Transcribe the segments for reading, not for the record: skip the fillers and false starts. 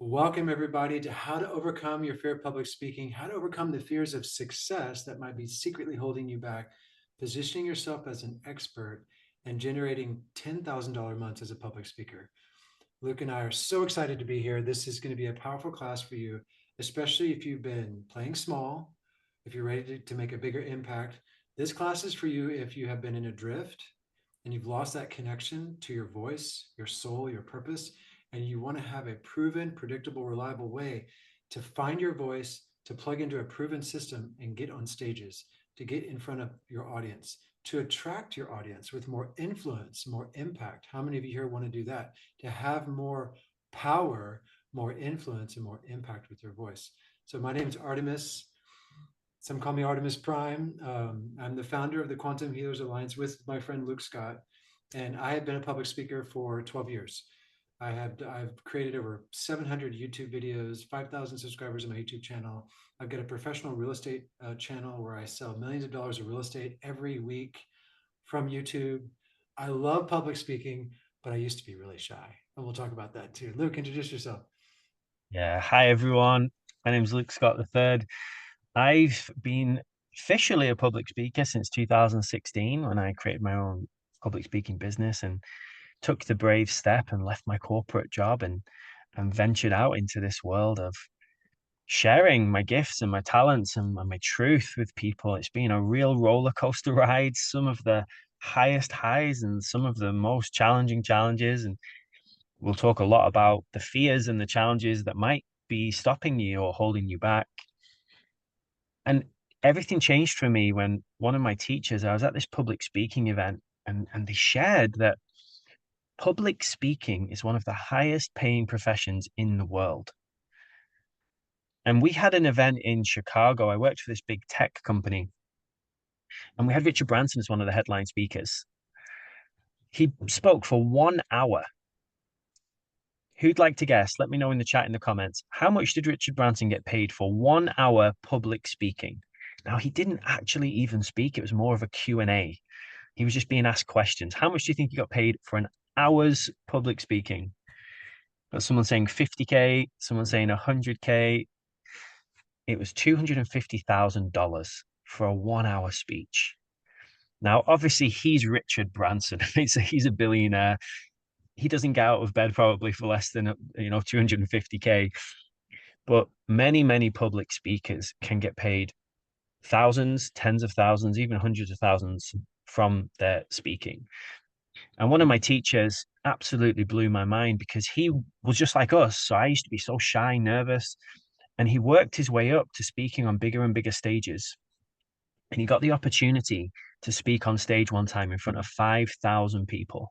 Welcome, everybody, to how to overcome your fear of public speaking, how to overcome the fears of success that might be secretly holding you back, positioning yourself as an expert, and generating $10,000 months as a public speaker. Luke and I are so excited to be here. This is going to be a powerful class for you, especially if you've been playing small, if you're ready to make a bigger impact. This class is for you if you have been in a drift and you've lost that connection to your voice, your soul, your purpose, and you want to have a proven, predictable, reliable way to find your voice, to plug into a proven system and get on stages, to get in front of your audience, to attract your audience with more influence, more impact. How many of you here want to do that? To have more power, more influence, and more impact with your voice. So my name is Artemis. Some call me Artemis Prime. I'm the founder of the Quantum Healers Alliance with my friend Luke Scott, and I have been a public speaker for 12 years. I've created over 700 YouTube videos, 5,000 subscribers on my YouTube channel. I've got a professional real estate channel where I sell millions of dollars of real estate every week from YouTube. I love public speaking, but I used to be really shy, and we'll talk about that too. Luke, introduce yourself. Yeah, hi everyone. My name's Luke Scott III. I've been officially a public speaker since 2016 when I created my own public speaking business and took the brave step and left my corporate job and ventured out into this world of sharing my gifts and my talents and my truth with people. It's been a real roller coaster ride, some of the highest highs and some of the most challenging challenges. And we'll talk a lot about the fears and the challenges that might be stopping you or holding you back. And everything changed for me when one of my teachers, I was at this public speaking event, and they shared that public speaking is one of the highest paying professions in the world. And we had an event in Chicago. I worked for this big tech company, and we had Richard Branson as one of the headline speakers. He spoke for 1 hour. Who'd like to guess? Let me know in the chat in the comments. How much did Richard Branson get paid for 1 hour public speaking? Now, he didn't actually even speak. It was more of a Q&A. He was just being asked questions. How much do you think he got paid for an hour's public speaking? Got someone saying 50K, someone saying 100K. It was $250,000 for a 1 hour speech. Now, obviously, he's Richard Branson. He's a billionaire. He doesn't get out of bed probably for less than 250K. But many public speakers can get paid thousands, tens of thousands, even hundreds of thousands from their speaking. And one of my teachers absolutely blew my mind because he was just like us. So I used to be so shy, nervous, and he worked his way up to speaking on bigger and bigger stages. And he got the opportunity to speak on stage one time in front of 5,000 people.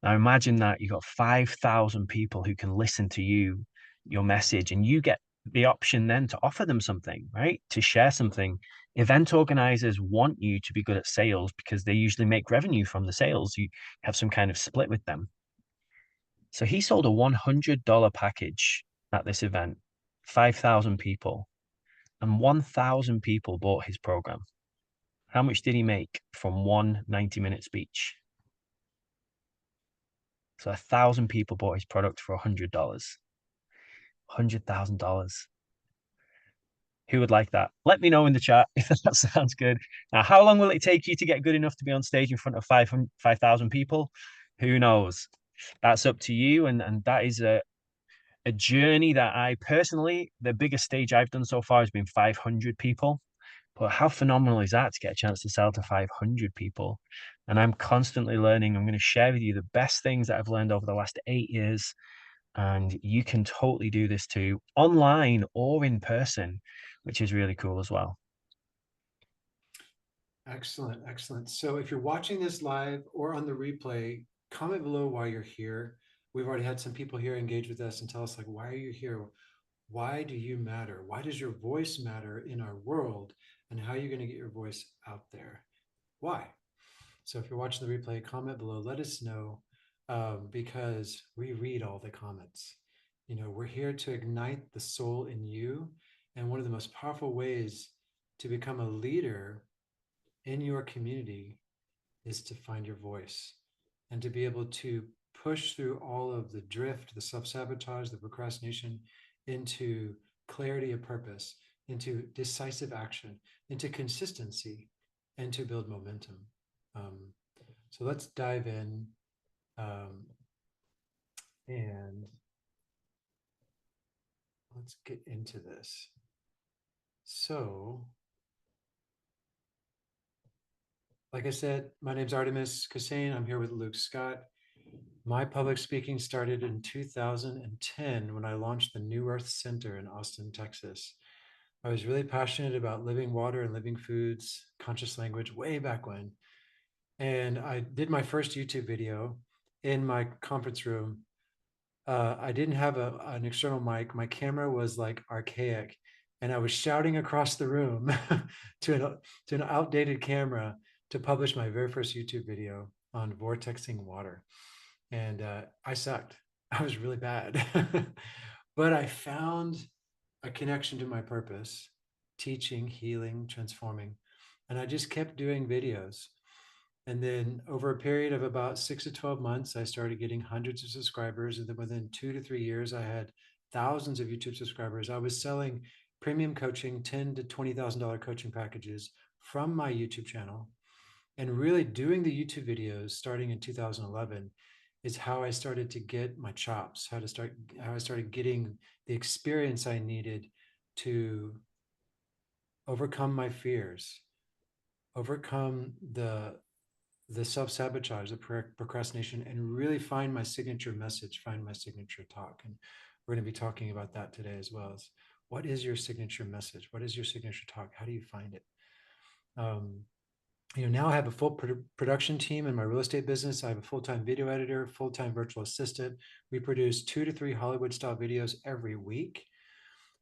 Now imagine that you got 5,000 people who can listen to you, your message, and you get the option then to offer them something, right? To share something. Event organizers want you to be good at sales because they usually make revenue from the sales. You have some kind of split with them. So he sold a $100 package at this event, 5,000 people, and 1,000 people bought his program. How much did he make from one 90-minute speech? So 1,000 people bought his product for $100. $100,000. Who would like that? Let me know in the chat if that sounds good. Now, how long will it take you to get good enough to be on stage in front of 5,000 people? Who knows? That's up to you. And that is a journey that I personally, the biggest stage I've done so far has been 500 people. But how phenomenal is that to get a chance to sell to 500 people? And I'm constantly learning. I'm going to share with you the best things that I've learned over the last 8 years. And you can totally do this too, online or in person, which is really cool as well. Excellent, excellent. So if you're watching this live or on the replay, comment below why you're here. We've already had some people here engage with us and tell us, like, why are you here? Why do you matter? Why does your voice matter in our world? And how are you going to get your voice out there? Why? So if you're watching the replay, comment below, let us know, because we read all the comments. We're here to ignite the soul in you. And one of the most powerful ways to become a leader in your community is to find your voice and to be able to push through all of the drift, the self-sabotage, the procrastination into clarity of purpose, into decisive action, into consistency, and to build momentum. Um, so let's dive in and let's get into this. So, like I said, my name's Artemis Kassane. I'm here with Luke Scott. My public speaking started in 2010 when I launched the New Earth Center in Austin, Texas. I was really passionate about living water and living foods, conscious language, way back when. And I did my first YouTube video in my conference room. I didn't have an external mic. My camera was like archaic, and I was shouting across the room to an outdated camera to publish my very first YouTube video on vortexing water. And I sucked. I was really bad. But I found a connection to my purpose, teaching, healing, transforming. And I just kept doing videos. And then over a period of about 6 to 12 months, I started getting hundreds of subscribers. And then within 2 to 3 years, I had thousands of YouTube subscribers. I was selling premium coaching, $10,000 to $20,000 coaching packages from my YouTube channel. And really doing the YouTube videos starting in 2011 is how I started to get my chops, how I started getting the experience I needed to overcome my fears, overcome the self-sabotage, the procrastination, and really find my signature message, find my signature talk. And we're going to be talking about that today as well. As what is your signature message? What is your signature talk? How do you find it? Now I have a full production team in my real estate business. I have a full-time video editor, full-time virtual assistant. We produce 2 to 3 Hollywood style videos every week.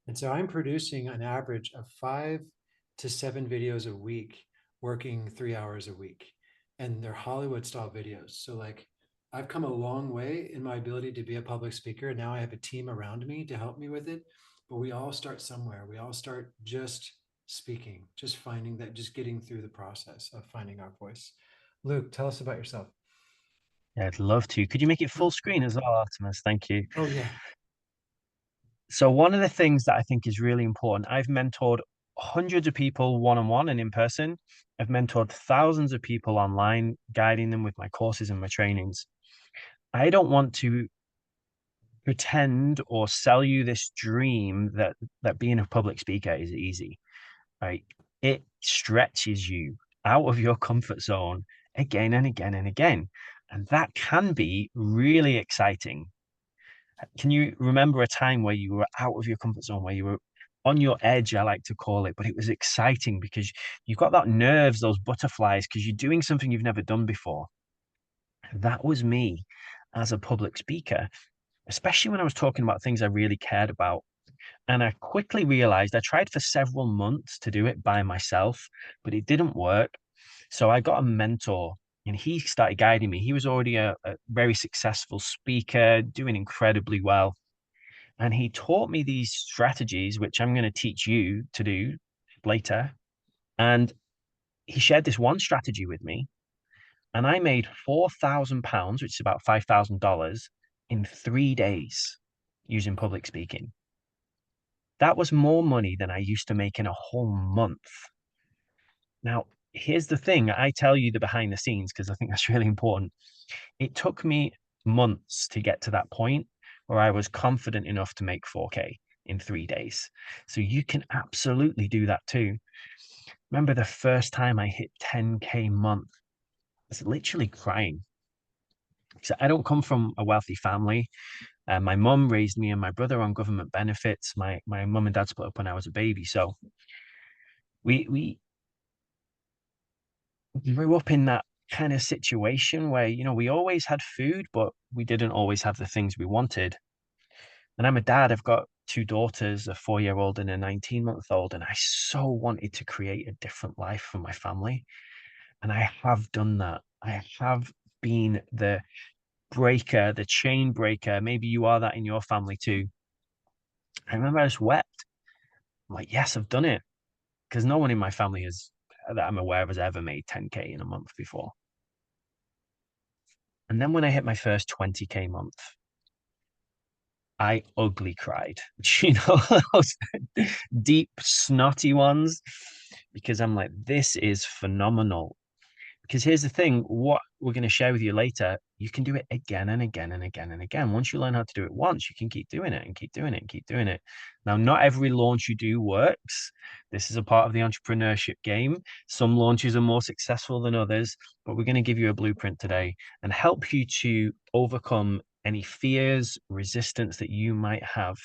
And so I'm producing an average of 5 to 7 videos a week, working 3 hours a week. And they're Hollywood style videos. So like I've come a long way in my ability to be a public speaker. And now I have a team around me to help me with it. But we all start somewhere. We all start just speaking, just finding that, just getting through the process of finding our voice. Luke, tell us about yourself. Yeah, I'd love to. Could you make it full screen as well, Artemis? Thank you. Oh, yeah. So one of the things that I think is really important, I've mentored hundreds of people one-on-one and in person. I've mentored thousands of people online, guiding them with my courses and my trainings. I don't want to pretend or sell you this dream that being a public speaker is easy, right? It stretches you out of your comfort zone again and again and again. And that can be really exciting. Can you remember a time where you were out of your comfort zone, where you were on your edge, I like to call it, but it was exciting because you've got that nerves, those butterflies, because you're doing something you've never done before. That was me as a public speaker, especially when I was talking about things I really cared about. And I quickly realized I tried for several months to do it by myself, but it didn't work. So I got a mentor and he started guiding me. He was already a very successful speaker, doing incredibly well. And he taught me these strategies, which I'm going to teach you to do later. And he shared this one strategy with me, and I made £4,000, which is about $5,000, in 3 days using public speaking. That was more money than I used to make in a whole month. Now, here's the thing. I tell you the behind the scenes because I think that's really important. It took me months to get to that point where I was confident enough to make 4K in 3 days. So you can absolutely do that too. Remember the first time I hit 10K month, I was literally crying. So I don't come from a wealthy family. My mum raised me and my brother on government benefits. My mum and dad split up when I was a baby. So we grew up in that kind of situation where, we always had food, but we didn't always have the things we wanted. And I'm a dad. I've got two daughters, a 4-year old and a 19-month-old. And I so wanted to create a different life for my family. And I have done that. I have been the breaker, the chain breaker. Maybe you are that in your family too. I remember I just wept. I'm like, yes, I've done it. Because no one in my family that I'm aware of has ever made 10K in a month before. And then when I hit my first 20K month, I ugly cried. You know, those deep, snotty ones, because I'm like, this is phenomenal. Because here's the thing, what we're going to share with you later, you can do it again and again and again and again. Once you learn how to do it once, you can keep doing it and keep doing it and keep doing it. Now, not every launch you do works. This is a part of the entrepreneurship game. Some launches are more successful than others, but we're going to give you a blueprint today and help you to overcome any fears, resistance that you might have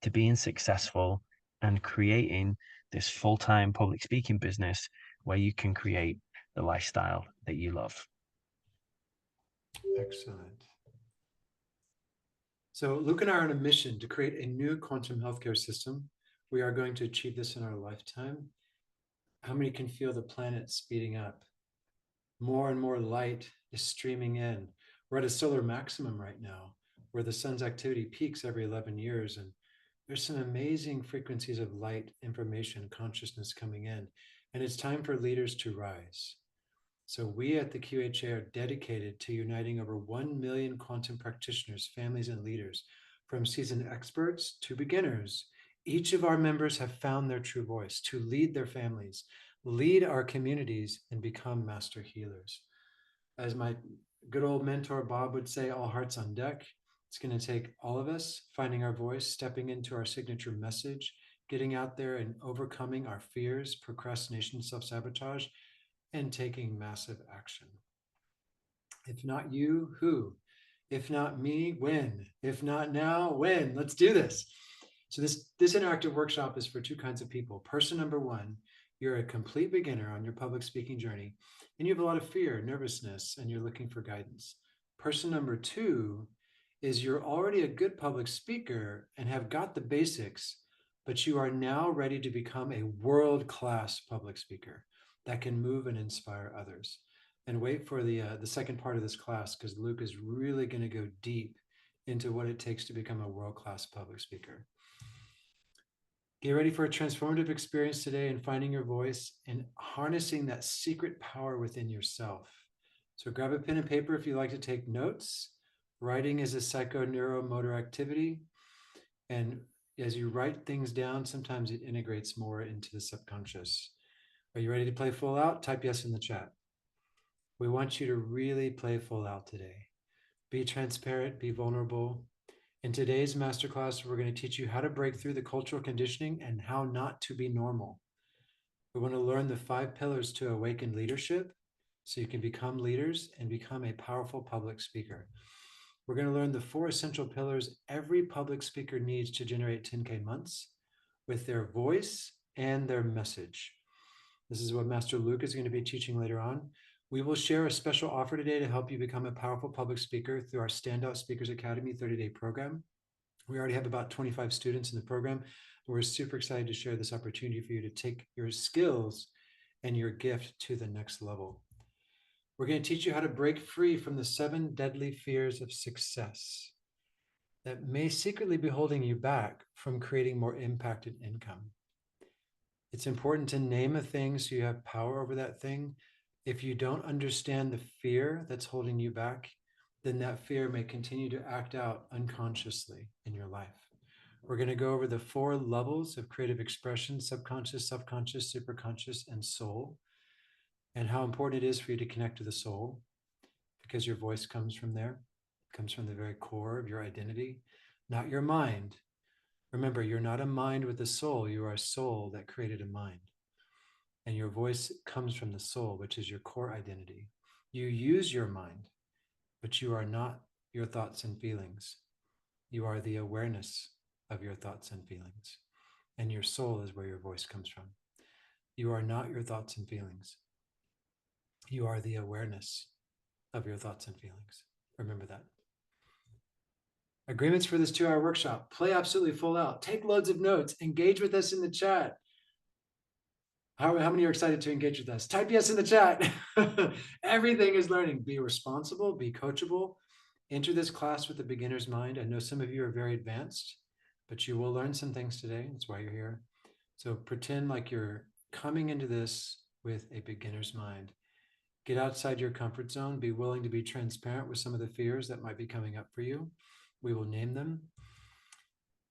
to being successful and creating this full-time public speaking business where you can create the lifestyle that you love. Excellent. So Luke and I are on a mission to create a new quantum healthcare system. We are going to achieve this in our lifetime. How many can feel the planet speeding up? More and more light is streaming in. We're at a solar maximum right now, where the sun's activity peaks every 11 years. And there's some amazing frequencies of light, information, consciousness coming in. And it's time for leaders to rise. So we at the QHA are dedicated to uniting over 1 million quantum practitioners, families, and leaders, from seasoned experts to beginners. Each of our members have found their true voice to lead their families, lead our communities, and become master healers. As my good old mentor Bob would say, all hearts on deck. It's going to take all of us finding our voice, stepping into our signature message, getting out there and overcoming our fears, procrastination, self-sabotage, and taking massive action. If not you, who? If not me, when? If not now, when? Let's do this. So this interactive workshop is for two kinds of people. Person number one, you're a complete beginner on your public speaking journey, and you have a lot of fear, nervousness, and you're looking for guidance. Person number two is you're already a good public speaker and have got the basics, but you are now ready to become a world-class public speaker that can move and inspire others. And wait for the second part of this class, because Luke is really going to go deep into what it takes to become a world-class public speaker. Get ready for a transformative experience today in finding your voice and harnessing that secret power within yourself. So grab a pen and paper if you like to take notes. Writing is a psychoneuromotor activity. And as you write things down, sometimes it integrates more into the subconscious. Are you ready to play full out? Type yes in the chat. We want you to really play full out today. Be transparent, be vulnerable. In today's masterclass, we're going to teach you how to break through the cultural conditioning and how not to be normal. We want to learn the 5 pillars to awaken leadership so you can become leaders and become a powerful public speaker. We're going to learn the 4 essential pillars every public speaker needs to generate 10K months with their voice and their message. This is what Master Luke is going to be teaching later on. We will share a special offer today to help you become a powerful public speaker through our StandOut Speakers Academy 30-day program. We already have about 25 students in the program. We're super excited to share this opportunity for you to take your skills and your gift to the next level. We're going to teach you how to break free from the 7 deadly fears of success that may secretly be holding you back from creating more impact and income. It's important to name a thing so you have power over that thing. If you don't understand the fear that's holding you back, then that fear may continue to act out unconsciously in your life. We're going to go over the 4 levels of creative expression: subconscious, subconscious, superconscious, and soul, and how important it is for you to connect to the soul, because your voice comes from there, comes from the very core of your identity, not your mind. Remember, you're not a mind with a soul. You are a soul that created a mind. And your voice comes from the soul, which is your core identity. You use your mind, but you are not your thoughts and feelings. You are the awareness of your thoughts and feelings. And your soul is where your voice comes from. You are not your thoughts and feelings. You are the awareness of your thoughts and feelings. Remember that. Agreements for this 2-hour workshop. Play absolutely full out. Take loads of notes. Engage with us in the chat. How many are excited to engage with us? Type yes in the chat. Everything is learning. Be responsible, be coachable. Enter this class with a beginner's mind. I know some of you are very advanced, but you will learn some things today. That's why you're here. So pretend like you're coming into this with a beginner's mind Get outside your comfort zone. Be willing to be transparent with some of the fears that might be coming up for you. We will name them.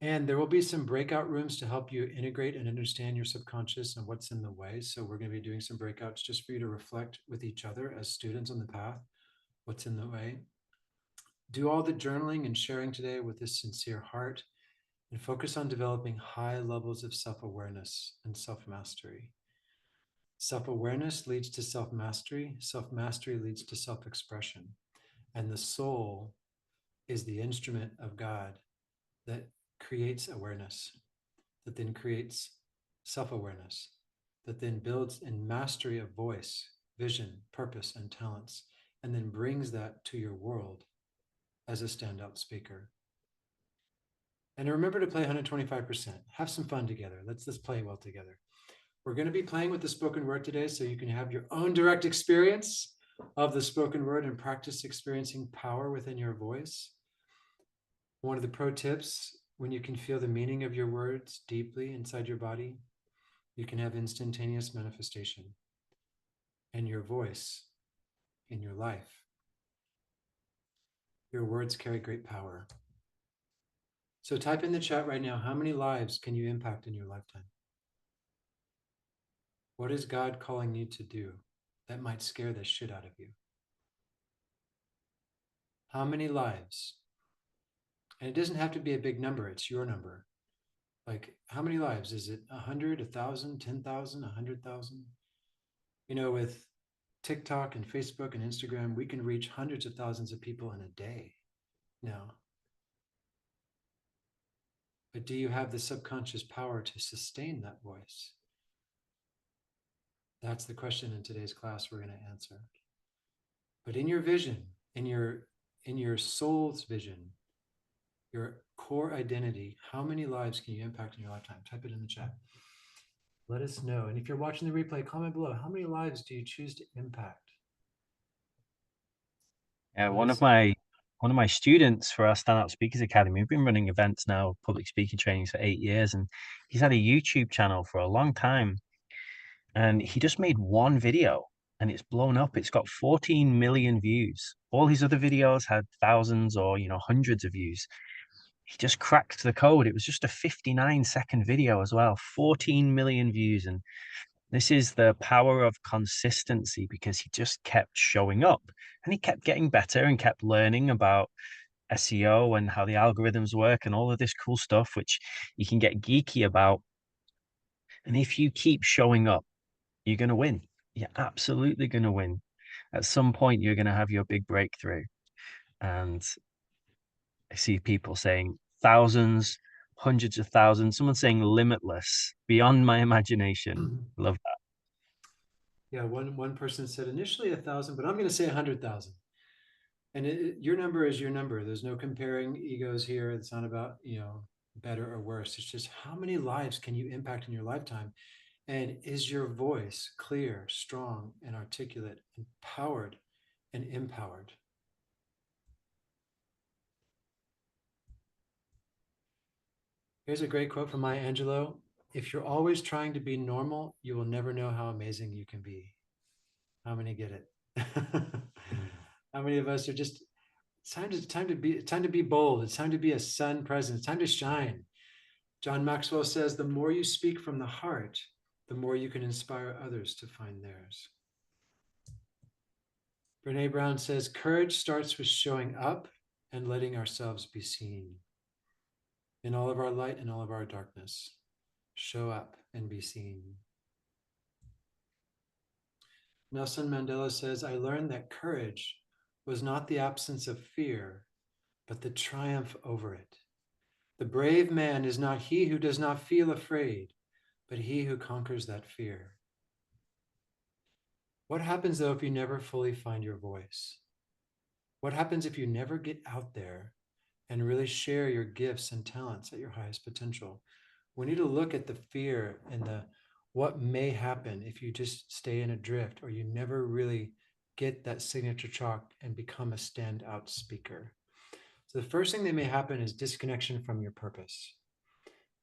And there will be some breakout rooms to help you integrate and understand your subconscious and what's in the way. So we're going to be doing some breakouts just for you to reflect with each other as students on the path, what's in the way. Do all the journaling and sharing today with a sincere heart and focus on developing high levels of self-awareness and self-mastery. Self-awareness leads to self-mastery. Self-mastery leads to self-expression. And the soul is the instrument of God that creates awareness, that then creates self-awareness, that then builds in mastery of voice, vision, purpose, and talents, and then brings that to your world as a standout speaker. And remember to play 125%. Have some fun together. Let's play well together. We're going to be playing with the spoken word today so you can have your own direct experience of the spoken word and practice experiencing power within your voice. One of the pro tips, when you can feel the meaning of your words deeply inside your body, you can have instantaneous manifestation and your voice in your life. Your words carry great power. So type in the chat right now, how many lives can you impact in your lifetime? What is God calling you to do that might scare the shit out of you? How many lives? And it doesn't have to be a big number, it's your number. Like, how many lives? Is it 100, 1,000, 10,000, 100,000? You know, with TikTok and Facebook and Instagram, we can reach hundreds of thousands of people in a day now. But do you have the subconscious power to sustain that voice? That's the question in today's class we're going to answer. But in your vision, in your soul's vision, your core identity, how many lives can you impact in your lifetime? Type it in the chat. Let us know. And if you're watching the replay, comment below. How many lives do you choose to impact? Yeah, one of my students for our StandOut Speakers Academy, we've been running events now, public speaking trainings for 8 years, and he's had a YouTube channel for a long time. And he just made one video and it's blown up. It's got 14 million views. All his other videos had thousands or hundreds of views. He just cracked the code. It was just a 59-second video as well, 14 million views. And this is the power of consistency because he just kept showing up and he kept getting better and kept learning about SEO and how the algorithms work and all of this cool stuff, which you can get geeky about. And if you keep showing up, you're going to win. You're absolutely going to win. At some point, you're going to have your big breakthrough. And I see people saying thousands, hundreds of thousands, someone saying limitless, beyond my imagination. Love that. Yeah, one person said initially 1,000, but I'm going to say 100,000. And your number is your number. There's no comparing egos here. It's not about, better or worse. It's just how many lives can you impact in your lifetime? And is your voice clear, strong, and articulate, empowered and empowered? Here's a great quote from Maya Angelou. If you're always trying to be normal, you will never know how amazing you can be. How many get it? How many of us are just it's time to be bold. It's time to be a sun present. It's time to shine. John Maxwell says, the more you speak from the heart, the more you can inspire others to find theirs. Brene Brown says, courage starts with showing up and letting ourselves be seen. In all of our light and all of our darkness, show up and be seen. Nelson Mandela says, I learned that courage was not the absence of fear, but the triumph over it. The brave man is not he who does not feel afraid, but he who conquers that fear. What happens, though, if you never fully find your voice? What happens if you never get out there and really share your gifts and talents at your highest potential? We need to look at the fear and what may happen if you just stay in a drift or you never really get that signature chalk and become a standout speaker. So the first thing that may happen is disconnection from your purpose.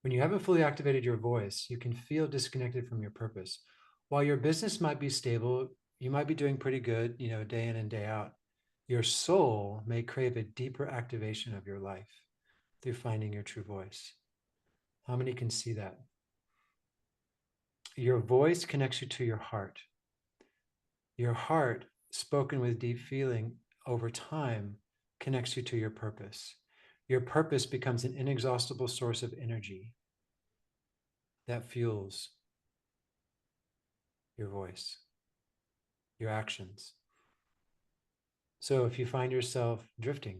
When you haven't fully activated your voice, you can feel disconnected from your purpose. While your business might be stable, You might be doing pretty good, day in and day out. Your soul may crave a deeper activation of your life through finding your true voice. How many can see that? Your voice connects you to your heart. Your heart, spoken with deep feeling over time, connects you to your purpose. Your purpose becomes an inexhaustible source of energy that fuels your voice, your actions. So if you find yourself drifting,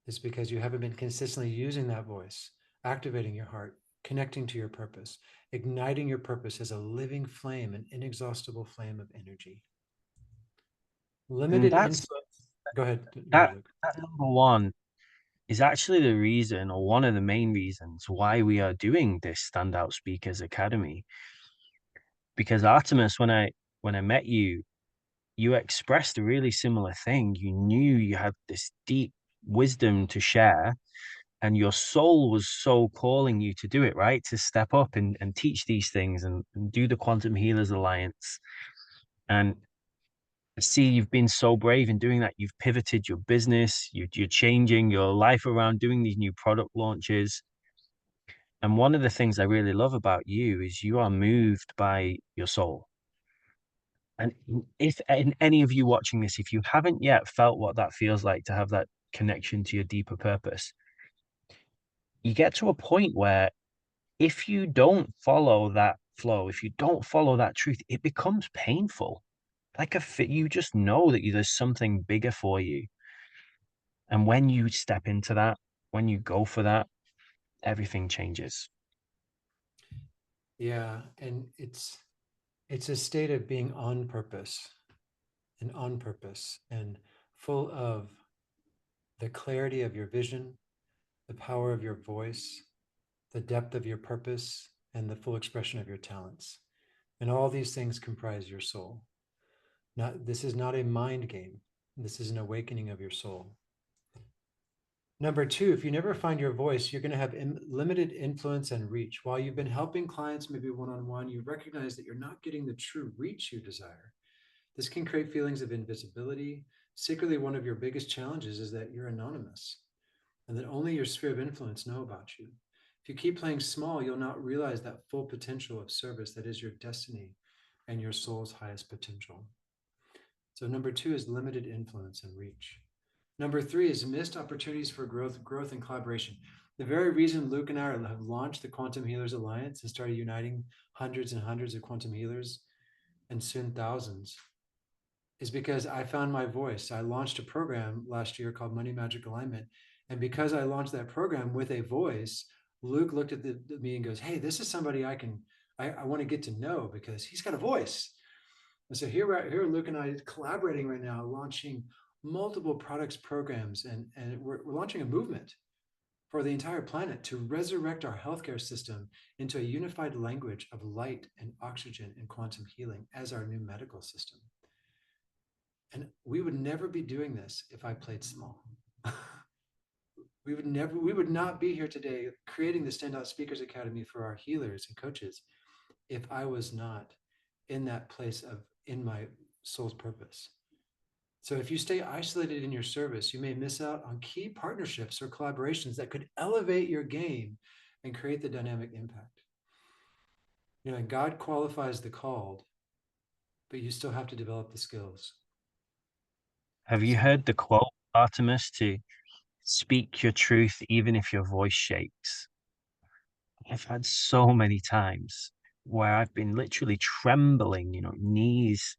it's because you haven't been consistently using that voice, activating your heart, connecting to your purpose, igniting your purpose as a living flame, an inexhaustible flame of energy. And Limited that's influence. Go ahead. Go ahead, that Luke. that number one is actually the reason, or one of the main reasons, why we are doing this Standout Speakers Academy. Because Artemis, when I met you, you expressed a really similar thing. You knew you had this deep wisdom to share, and your soul was so calling you to do it, right? To step up and teach these things and do the Quantum Healers Alliance. And I see you've been so brave in doing that. You've pivoted your business, you're changing your life around doing these new product launches. And one of the things I really love about you is you are moved by your soul. And if in any of you watching this, if you haven't yet felt what that feels like to have that connection to your deeper purpose, you get to a point where if you don't follow that flow, if you don't follow that truth, it becomes painful. Like a fit, you just know that there's something bigger for you. And when you step into that, when you go for that, everything changes. Yeah, and it's a state of being on purpose and full of the clarity of your vision, the power of your voice, the depth of your purpose, and the full expression of your talents. And all these things comprise your soul. This is not a mind game. This is an awakening of your soul. Number two, if you never find your voice, you're going to have limited influence and reach. While you've been helping clients, maybe one on one, you recognize that you're not getting the true reach you desire. This can create feelings of invisibility. Secretly, one of your biggest challenges is that you're anonymous and that only your sphere of influence know about you. If you keep playing small, you'll not realize that full potential of service that is your destiny and your soul's highest potential. So number two is limited influence and reach. Number three is missed opportunities for growth and collaboration. The very reason Luke and I have launched the Quantum Healers Alliance and started uniting hundreds and hundreds of quantum healers and soon thousands is because I found my voice. I launched a program last year called Money Magic Alignment. And because I launched that program with a voice, Luke looked at me and goes, "Hey, this is somebody I want to get to know because he's got a voice." And so here Luke and I collaborating right now, launching multiple products, programs, and we're launching a movement for the entire planet to resurrect our healthcare system into a unified language of light and oxygen and quantum healing as our new medical system. And we would never be doing this if I played small. We would not be here today creating the StandOut Speakers Academy for our healers and coaches if I was not in that place of in my soul's purpose. So if you stay isolated in your service, you may miss out on key partnerships or collaborations that could elevate your game and create the dynamic impact. God qualifies the called, but you still have to develop the skills. Have you So heard the quote, Artemis, to speak your truth even if your voice shakes? I've had so many times where I've been literally trembling, knees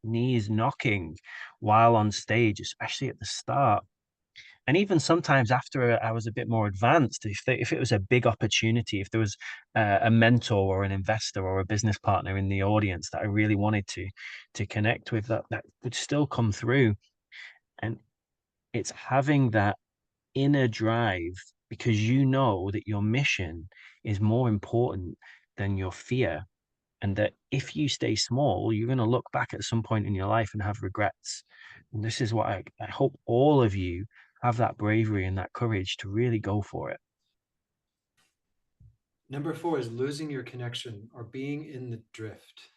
knocking while on stage, especially at the start. And even sometimes after I was a bit more advanced, if it was a big opportunity, if there was a mentor or an investor or a business partner in the audience that I really wanted to connect with, that would still come through. And it's having that inner drive because you know that your mission is more important than your fear. And that if you stay small, you're going to look back at some point in your life and have regrets. And this is what I hope all of you have that bravery and that courage to really go for it. number four is losing your connection or being in the drift.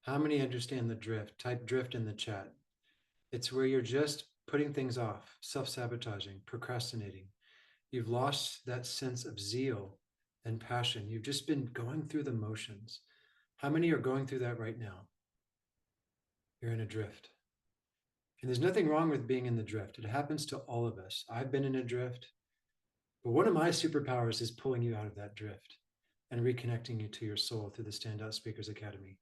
How many understand the drift? Type drift in the chat. It's where you're just putting things off, self-sabotaging, procrastinating. You've lost that sense of zeal and passion. You've just been going through the motions. How many are going through that right now? You're in a drift. And there's nothing wrong with being in the drift. It happens to all of us. I've been in a drift, but one of my superpowers is pulling you out of that drift and reconnecting you to your soul through the StandOut Speakers Academy.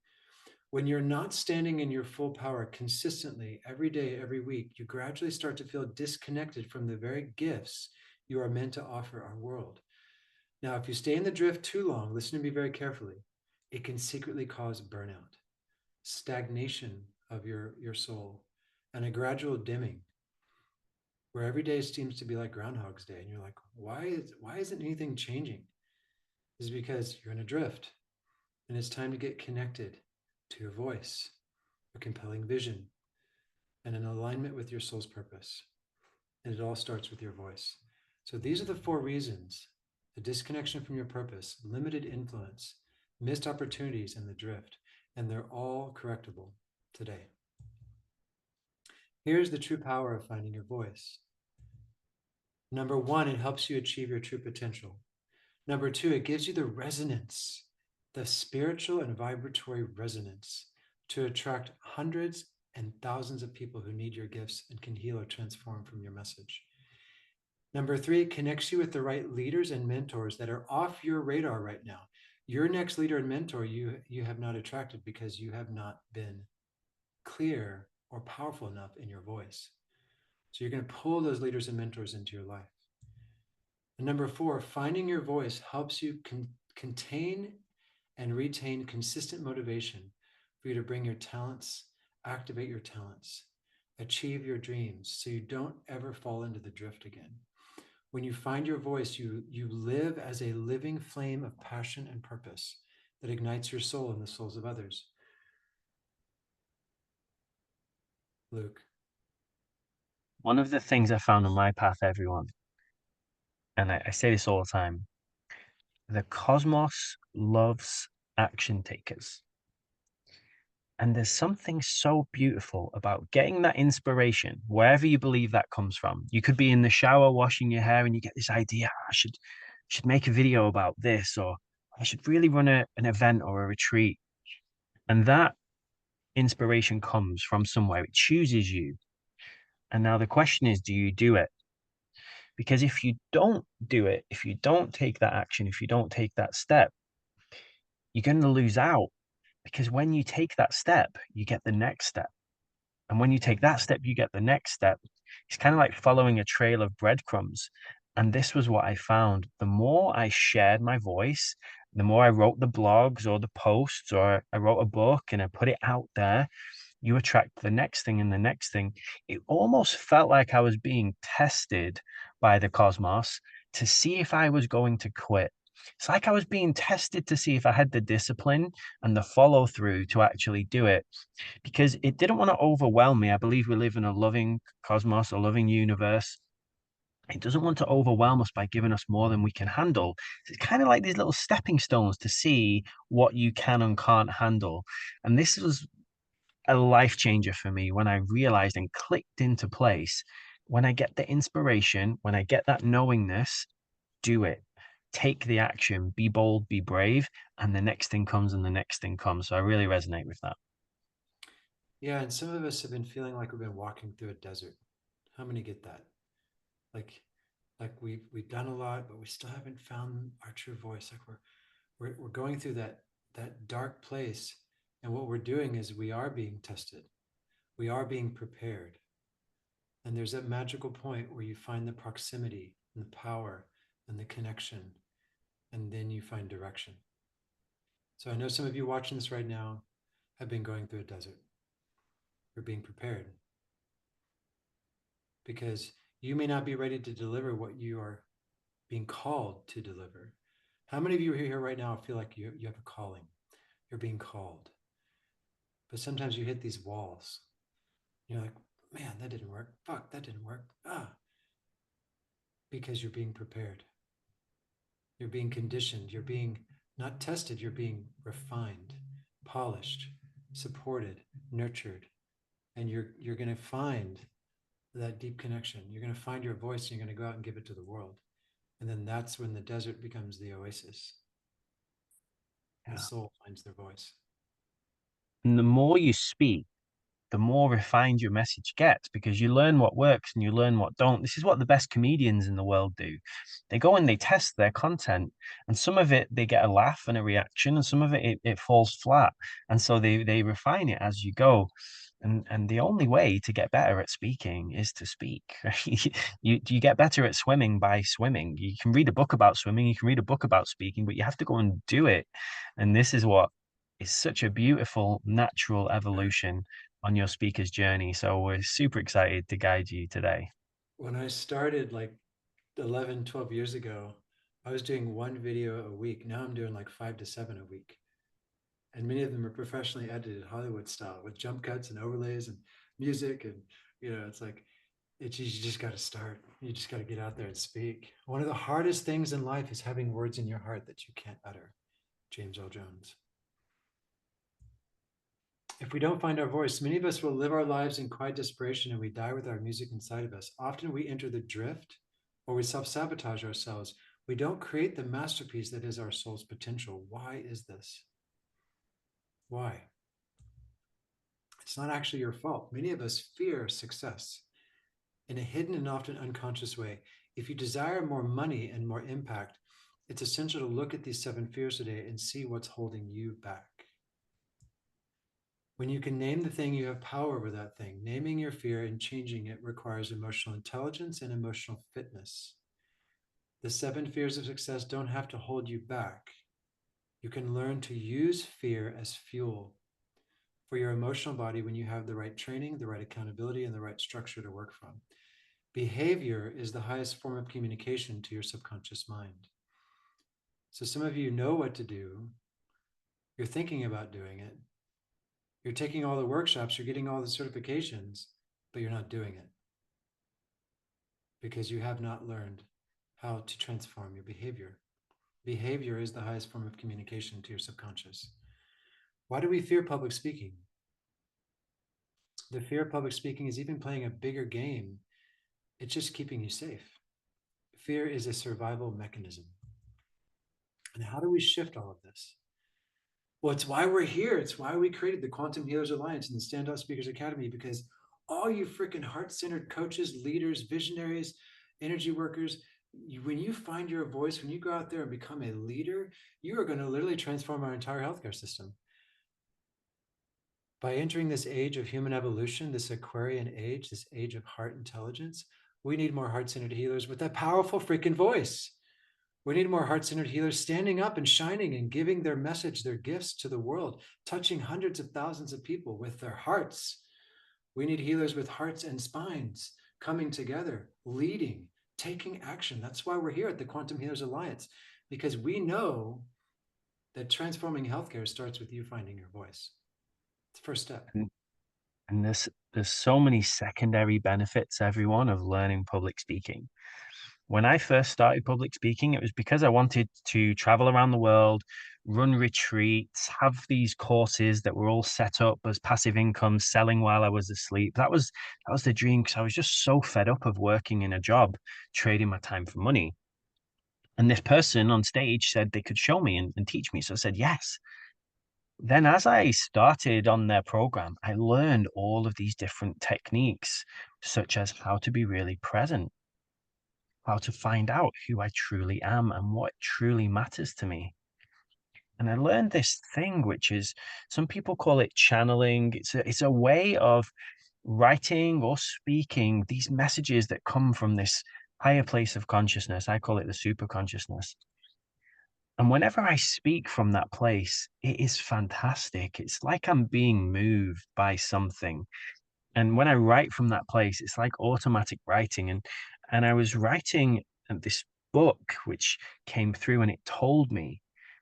When you're not standing in your full power consistently every day, every week, you gradually start to feel disconnected from the very gifts you are meant to offer our world. Now, if you stay in the drift too long, listen to me very carefully, it can secretly cause burnout, stagnation of your soul, and a gradual dimming where every day seems to be like Groundhog's Day. And you're like, why isn't anything changing? This is because you're in a drift and it's time to get connected to your voice, a compelling vision, and an alignment with your soul's purpose. And it all starts with your voice. So these are the 4 reasons: the disconnection from your purpose, limited influence, missed opportunities, and the drift. And they're all correctable today. Here's the true power of finding your voice. Number 1, it helps you achieve your true potential. Number 2, it gives you the resonance, the spiritual and vibratory resonance to attract hundreds and thousands of people who need your gifts and can heal or transform from your message. Number 3, it connects you with the right leaders and mentors that are off your radar right now. Your next leader and mentor you have not attracted because you have not been clear or powerful enough in your voice. So you're going to pull those leaders and mentors into your life. And number 4, finding your voice helps you contain and retain consistent motivation for you to bring your talents, activate your talents, achieve your dreams, so you don't ever fall into the drift again. When you find your voice, you live as a living flame of passion and purpose that ignites your soul and the souls of others. Luke. One of the things I found on my path, everyone, and I say this all the time, the cosmos loves action takers. And there's something so beautiful about getting that inspiration, wherever you believe that comes from. You could be in the shower washing your hair and you get this idea, I should make a video about this, or I should really run an event or a retreat. And that inspiration comes from somewhere. It chooses you. And now the question is, do you do it? Because if you don't do it, if you don't take that action, if you don't take that step, you're going to lose out. Because when you take that step, you get the next step. And when you take that step, you get the next step. It's kind of like following a trail of breadcrumbs. And this was what I found. The more I shared my voice, the more I wrote the blogs or the posts, or I wrote a book and I put it out there, you attract the next thing and the next thing. It almost felt like I was being tested by the cosmos to see if I was going to quit. It's like I was being tested to see if I had the discipline and the follow through to actually do it, because it didn't want to overwhelm me. I believe we live in a loving cosmos, a loving universe. It doesn't want to overwhelm us by giving us more than we can handle. It's kind of like these little stepping stones to see what you can and can't handle. And this was a life changer for me when I realized and clicked into place. When I get the inspiration, when I get that knowingness, do it. Take the action, be bold, be brave, and the next thing comes and the next thing comes. So I really resonate with that. Yeah, and some of us have been feeling like we've been walking through a desert. How many get that? Like we've done a lot, but we still haven't found our true voice. Like we're going through that dark place, and what we're doing is we are being tested, we are being prepared, and there's that magical point where you find the proximity and the power and the connection, and then you find direction. So I know some of you watching this right now have been going through a desert. You're being prepared because you may not be ready to deliver what you are being called to deliver. How many of you are here right now feel like you have a calling? You're being called. But sometimes you hit these walls. You're like, man, that didn't work. Fuck, that didn't work. Because you're being prepared. You're being conditioned. You're being not tested. You're being refined, polished, supported, nurtured, and you're going to find that deep connection. You're going to find your voice and you're going to go out and give it to the world. And then that's when the desert becomes the oasis. The Yeah. soul finds their voice. And the more you speak, the more refined your message gets because you learn what works and you learn what don't. This is what the best comedians in the world do. They go and they test their content, and some of it they get a laugh and a reaction, and some of it falls flat. And so they refine it as you go. And the only way to get better at speaking is to speak. You get better at swimming by swimming. You can read a book about swimming, you can read a book about speaking, but you have to go and do it. And this is what is such a beautiful natural evolution on your speaker's journey. So we're super excited to guide you today. When I started like 11, 12 years ago, I was doing one video a week. Now I'm doing like 5 to 7 a week. And many of them are professionally edited Hollywood style with jump cuts and overlays and music. And, it's like, you just got to start. You just got to get out there and speak. One of the hardest things in life is having words in your heart that you can't utter. James L. Jones. If we don't find our voice, many of us will live our lives in quiet desperation and we die with our music inside of us. Often we enter the drift or we self sabotage ourselves. We don't create the masterpiece that is our soul's potential. Why is this? Why? It's not actually your fault. Many of us fear success in a hidden and often unconscious way. If you desire more money and more impact, it's essential to look at these 7 fears today and see what's holding you back. When you can name the thing, you have power over that thing. Naming your fear and changing it requires emotional intelligence and emotional fitness. The 7 fears of success don't have to hold you back. You can learn to use fear as fuel for your emotional body when you have the right training, the right accountability, and the right structure to work from. Behavior is the highest form of communication to your subconscious mind. So some of you know what to do. You're thinking about doing it. You're taking all the workshops, you're getting all the certifications, but you're not doing it because you have not learned how to transform your behavior. Behavior is the highest form of communication to your subconscious. Why do we fear public speaking? The fear of public speaking is even playing a bigger game. It's just keeping you safe. Fear is a survival mechanism. And how do we shift all of this? Well, it's why we're here. It's why we created the Quantum Healers Alliance and the StandOut Speakers Academy, because all you freaking heart-centered coaches, leaders, visionaries, energy workers, when you find your voice, when you go out there and become a leader, you are going to literally transform our entire healthcare system. By entering this age of human evolution, this Aquarian age, this age of heart intelligence, we need more heart-centered healers with that powerful freaking voice. We need more heart-centered healers standing up and shining and giving their message, their gifts to the world, touching hundreds of thousands of people with their hearts. We need healers with hearts and spines coming together, leading, taking action. That's why we're here at the Quantum Healers Alliance, because we know that transforming healthcare starts with you finding your voice. It's the first step. And there's so many secondary benefits, everyone, of learning public speaking. When I first started public speaking, it was because I wanted to travel around the world, run retreats, have these courses that were all set up as passive income, selling while I was asleep. That was the dream because I was just so fed up of working in a job, trading my time for money. And this person on stage said they could show me and teach me. So I said yes. Then, as I started on their program, I learned all of these different techniques, such as how to be really present, how to find out who I truly am and what truly matters to me. And I learned this thing, which is some people call it channeling. It's a way of writing or speaking these messages that come from this higher place of consciousness. I call it the super consciousness. And whenever I speak from that place, it is fantastic. It's like I'm being moved by something. And when I write from that place, it's like automatic writing. And I was writing this book which came through and it told me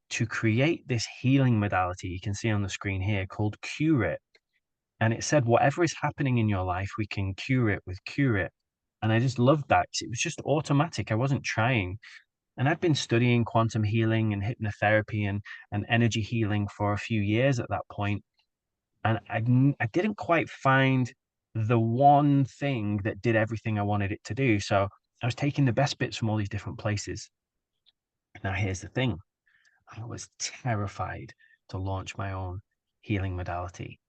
to create this healing modality you can see on the screen here called q-rit. And it said whatever is happening in your life, we can cure it with q-rit. And I just loved that 'cause it was just automatic. I wasn't trying. And I'd been studying quantum healing and hypnotherapy and energy healing for a few years at that point. And I didn't quite find the one thing that did everything I wanted it to do. So I was taking the best bits from all these different places. Now, here's the thing. I was terrified to launch my own healing modality.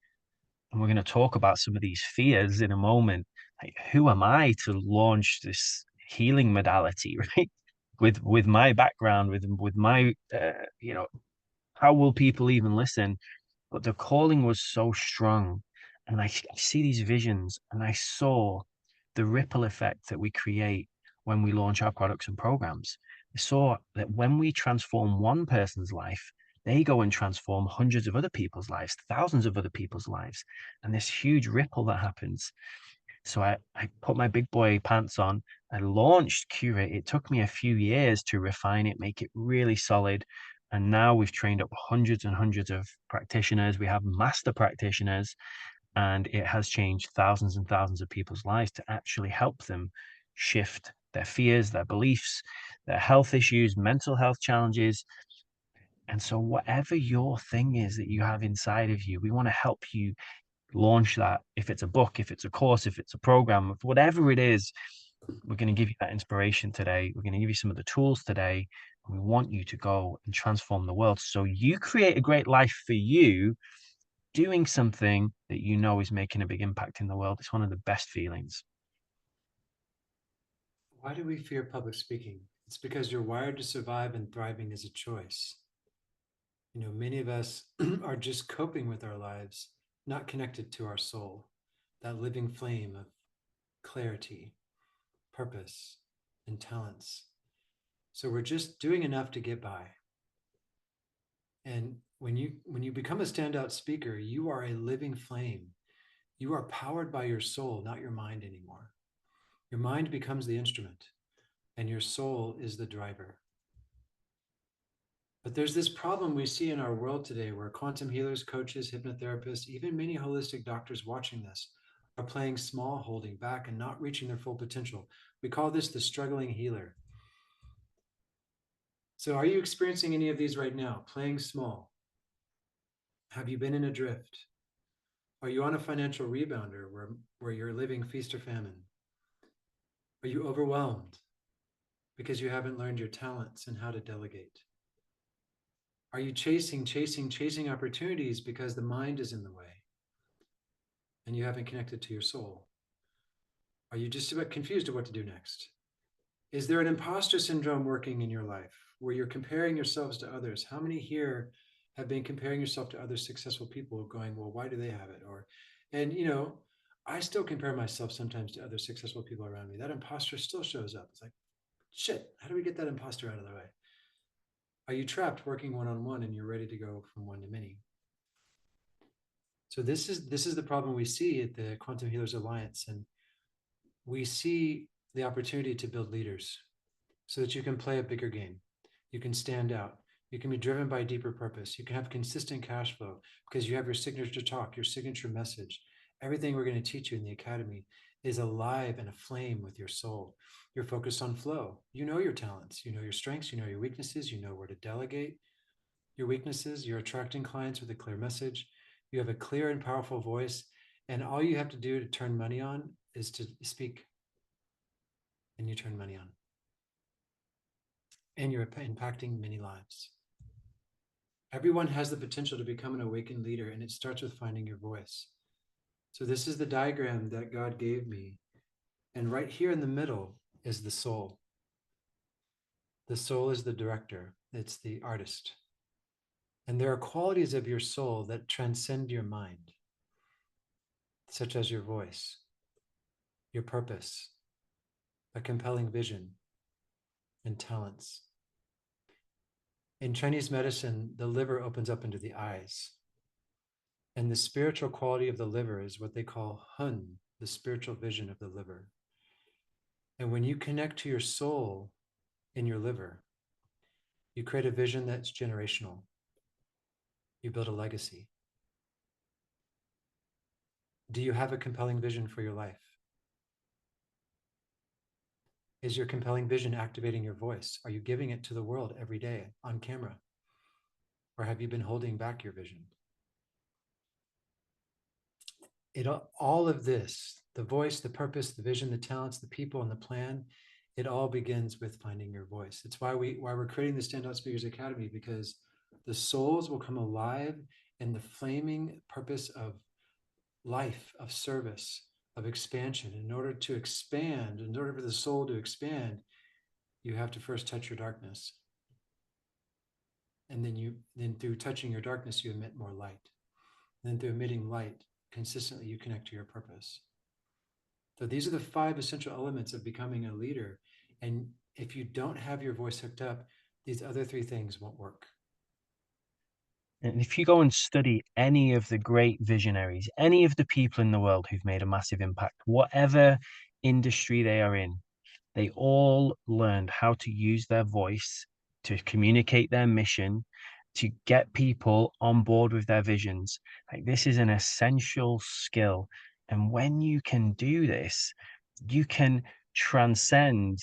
And we're going to talk about some of these fears in a moment. Like, who am I to launch this healing modality, right? With my background, with my how will people even listen? But the calling was so strong. And I see these visions and I saw the ripple effect that we create when we launch our products and programs. I saw that when we transform one person's life, they go and transform hundreds of other people's lives, thousands of other people's lives, and this huge ripple that happens. So I put my big boy pants on. I launched q-rit. It took me a few years to refine it, make it really solid. And now we've trained up hundreds and hundreds of practitioners. We have master practitioners, and it has changed thousands and thousands of people's lives to actually help them shift their fears, their beliefs, their health issues, mental health challenges. And so, whatever your thing is that you have inside of you, we want to help you launch that. If it's a book, if it's a course, if it's a program, whatever it is, we're going to give you that inspiration today. We're going to give you some of the tools today. And we want you to go and transform the world so you create a great life for you, doing something that you know is making a big impact in the world. It's one of the best feelings. Why do we fear public speaking? It's because you're wired to survive, and thriving is a choice. Many of us are just coping with our lives, not connected to our soul, that living flame of clarity, purpose, and talents. So we're just doing enough to get by. And when you become a standout speaker, you are a living flame. You are powered by your soul, not your mind anymore. Your mind becomes the instrument, and your soul is the driver. But there's this problem we see in our world today where quantum healers, coaches, hypnotherapists, even many holistic doctors watching this are playing small, holding back, and not reaching their full potential. We call this the struggling healer. So, are you experiencing any of these right now? Playing small? Have you been in a drift? Are you on a financial rebounder where you're living feast or famine? Are you overwhelmed because you haven't learned your talents and how to delegate? Are you chasing opportunities because the mind is in the way and you haven't connected to your soul? Are you just about confused of what to do next? Is there an imposter syndrome working in your life where you're comparing yourselves to others? How many here have been comparing yourself to other successful people going, well, why do they have it? And I still compare myself sometimes to other successful people around me. That imposter still shows up. It's like, shit, how do we get that imposter out of the way? Are you trapped working one-on-one and you're ready to go from one to many? So this is the problem we see at the Quantum Healers Alliance, and we see the opportunity to build leaders so that you can play a bigger game. You can stand out. You can be driven by a deeper purpose. You can have consistent cash flow because you have your signature talk, your signature message. Everything we're going to teach you in the academy is alive and aflame with your soul. You're focused on flow. You know your talents, you know your strengths, you know your weaknesses, you know where to delegate your weaknesses. You're attracting clients with a clear message. You have a clear and powerful voice. And all you have to do to turn money on is to speak, and you turn money on. And you're impacting many lives. Everyone has the potential to become an awakened leader, and it starts with finding your voice. So, this is the diagram that God gave me. And right here in the middle is the soul. The soul is the director, it's the artist. And there are qualities of your soul that transcend your mind, such as your voice, your purpose, a compelling vision, and talents. In Chinese medicine, the liver opens up into the eyes. And the spiritual quality of the liver is what they call hun, the spiritual vision of the liver. And when you connect to your soul in your liver, you create a vision that's generational. You build a legacy. Do you have a compelling vision for your life? Is your compelling vision activating your voice? Are you giving it to the world every day on camera? Or have you been holding back your vision? all of this, the voice, the purpose, the vision, the talents, the people, and the plan, it all begins with finding your voice. It's why we're creating the StandOut Speakers Academy, because the souls will come alive in the flaming purpose of life, of service, of expansion. In order to expand, in order for the soul to expand, you have to first touch your darkness. And then through touching your darkness, you emit more light. And then through emitting light, consistently you connect to your purpose. So these are the 5 essential elements of becoming a leader. And if you don't have your voice hooked up, these other 3 things won't work. And if you go and study any of the great visionaries, any of the people in the world who've made a massive impact, whatever industry they are in, they all learned how to use their voice to communicate their mission, to get people on board with their visions. Like, this is an essential skill. And when you can do this, you can transcend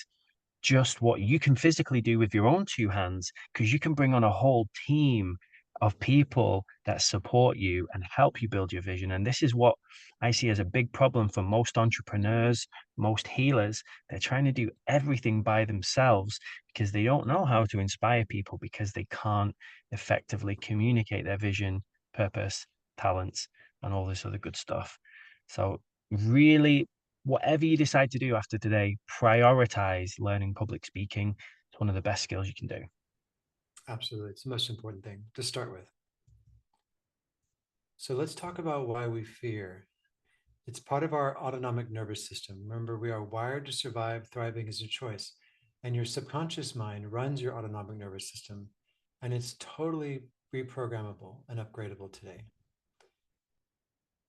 just what you can physically do with your own 2 hands, because you can bring on a whole team of people that support you and help you build your vision. And this is what I see as a big problem for most entrepreneurs, most healers. They're trying to do everything by themselves because they don't know how to inspire people, because they can't effectively communicate their vision, purpose, talents, and all this other good stuff. So really, whatever you decide to do after today, prioritize learning public speaking. It's one of the best skills you can do. Absolutely. It's the most important thing to start with. So let's talk about why we fear. It's part of our autonomic nervous system. Remember, we are wired to survive. Thriving is a choice. And your subconscious mind runs your autonomic nervous system, and it's totally reprogrammable and upgradable today.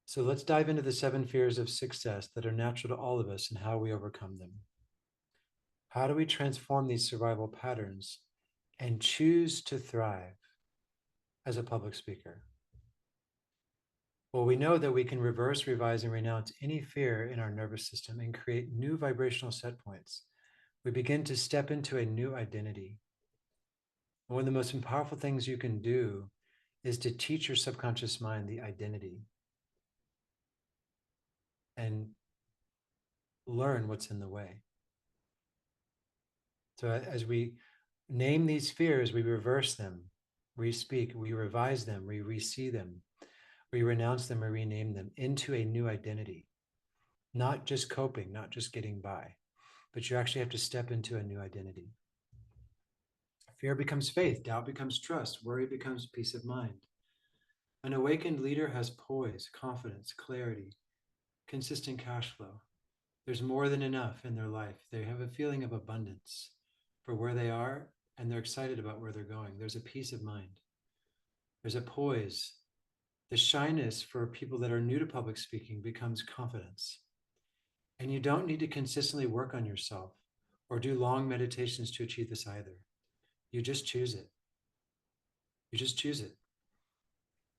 So let's dive into the 7 fears of success that are natural to all of us and how we overcome them. How do we transform these survival patterns and choose to thrive as a public speaker? Well, we know that we can reverse, revise, and renounce any fear in our nervous system and create new vibrational set points. We begin to step into a new identity. One of the most powerful things you can do is to teach your subconscious mind the identity and learn what's in the way. So as we name these fears, we reverse them, we speak, we revise them, we re-see them, we renounce them, or rename them into a new identity. Not just coping, not just getting by, but you actually have to step into a new identity. Fear becomes faith, doubt becomes trust, worry becomes peace of mind. An awakened leader has poise, confidence, clarity, consistent cash flow. There's more than enough in their life. They have a feeling of abundance for where they are, and they're excited about where they're going. There's a peace of mind. There's a poise. The shyness for people that are new to public speaking becomes confidence. And you don't need to consistently work on yourself or do long meditations to achieve this either. You just choose it. You just choose it.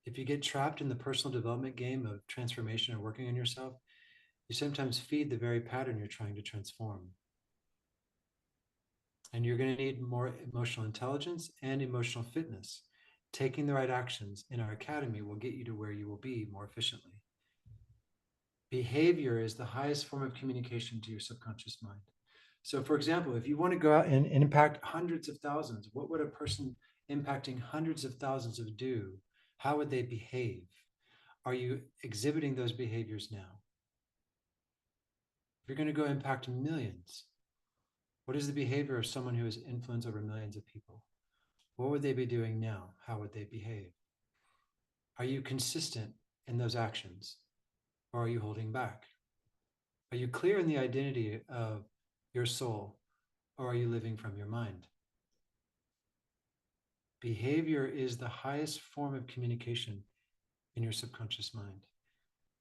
If you get trapped in the personal development game of transformation or working on yourself, you sometimes feed the very pattern you're trying to transform. And you're going to need more emotional intelligence and emotional fitness. Taking the right actions in our academy will get you to where you will be more efficiently. Behavior is the highest form of communication to your subconscious mind. So, for example, if you want to go out and impact hundreds of thousands, what would a person impacting hundreds of thousands of do? How would they behave? Are you exhibiting those behaviors now? If you're going to go impact millions, what is the behavior of someone who has influence over millions of people? What would they be doing now? How would they behave? Are you consistent in those actions, or are you holding back? Are you clear in the identity of your soul, or are you living from your mind? Behavior is the highest form of communication in your subconscious mind.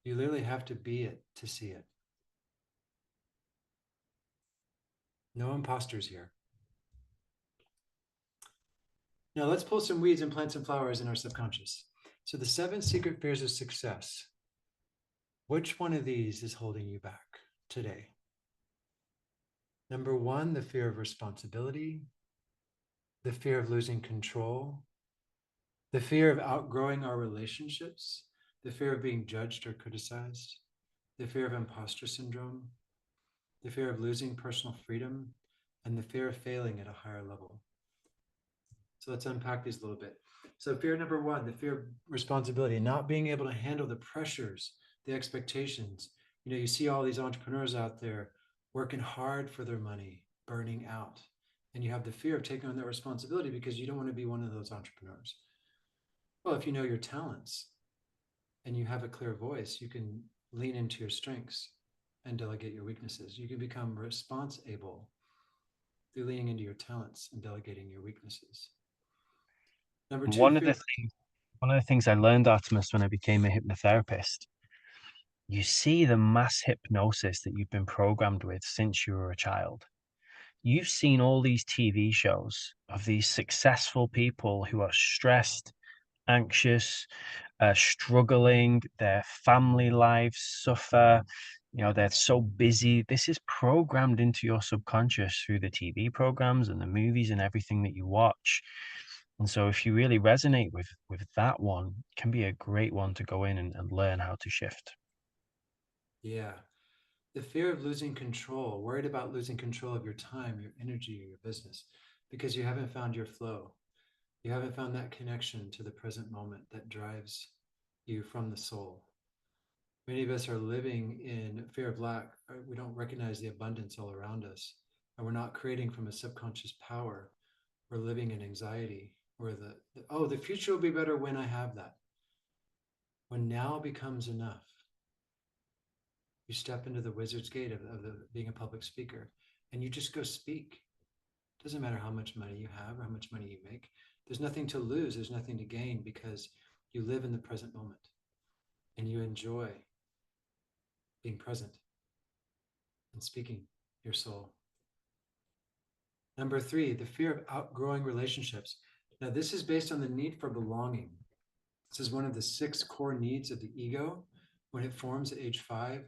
You literally have to be it to see it. No imposters here. Now let's pull some weeds and plant some flowers in our subconscious. So the 7 secret fears of success. Which one of these is holding you back today? Number 1, the fear of responsibility, the fear of losing control, the fear of outgrowing our relationships, the fear of being judged or criticized, the fear of imposter syndrome, the fear of losing personal freedom, and the fear of failing at a higher level. So let's unpack these a little bit. So, fear number one, the fear of responsibility, not being able to handle the pressures, the expectations. You see all these entrepreneurs out there working hard for their money, burning out. And you have the fear of taking on that responsibility because you don't want to be one of those entrepreneurs. Well, if you know your talents and you have a clear voice, you can lean into your strengths and delegate your weaknesses. You can become responsible through leaning into your talents and delegating your weaknesses. Number two, One of the fear. things, one of the things I learned, Artemis, when I became a hypnotherapist, you see the mass hypnosis that you've been programmed with since you were a child. You've seen all these TV shows of these successful people who are stressed, anxious, struggling, their family lives suffer. They're so busy. This is programmed into your subconscious through the TV programs and the movies and everything that you watch. And so if you really resonate with that one, it can be a great one to go in and learn how to shift. Yeah. The fear of losing control, worried about losing control of your time, your energy, or your business, because you haven't found your flow. You haven't found that connection to the present moment that drives you from the soul. Many of us are living in fear of lack. We don't recognize the abundance all around us. And we're not creating from a subconscious power. We're living in anxiety where the future will be better when I have that. When now becomes enough, you step into the wizard's gate of being a public speaker and you just go speak. Doesn't matter how much money you have or how much money you make. There's nothing to lose. There's nothing to gain because you live in the present moment and you enjoy being present and speaking your soul. Number three, the fear of outgrowing relationships. Now, this is based on the need for belonging. This is one of the 6 core needs of the ego when it forms at age 5.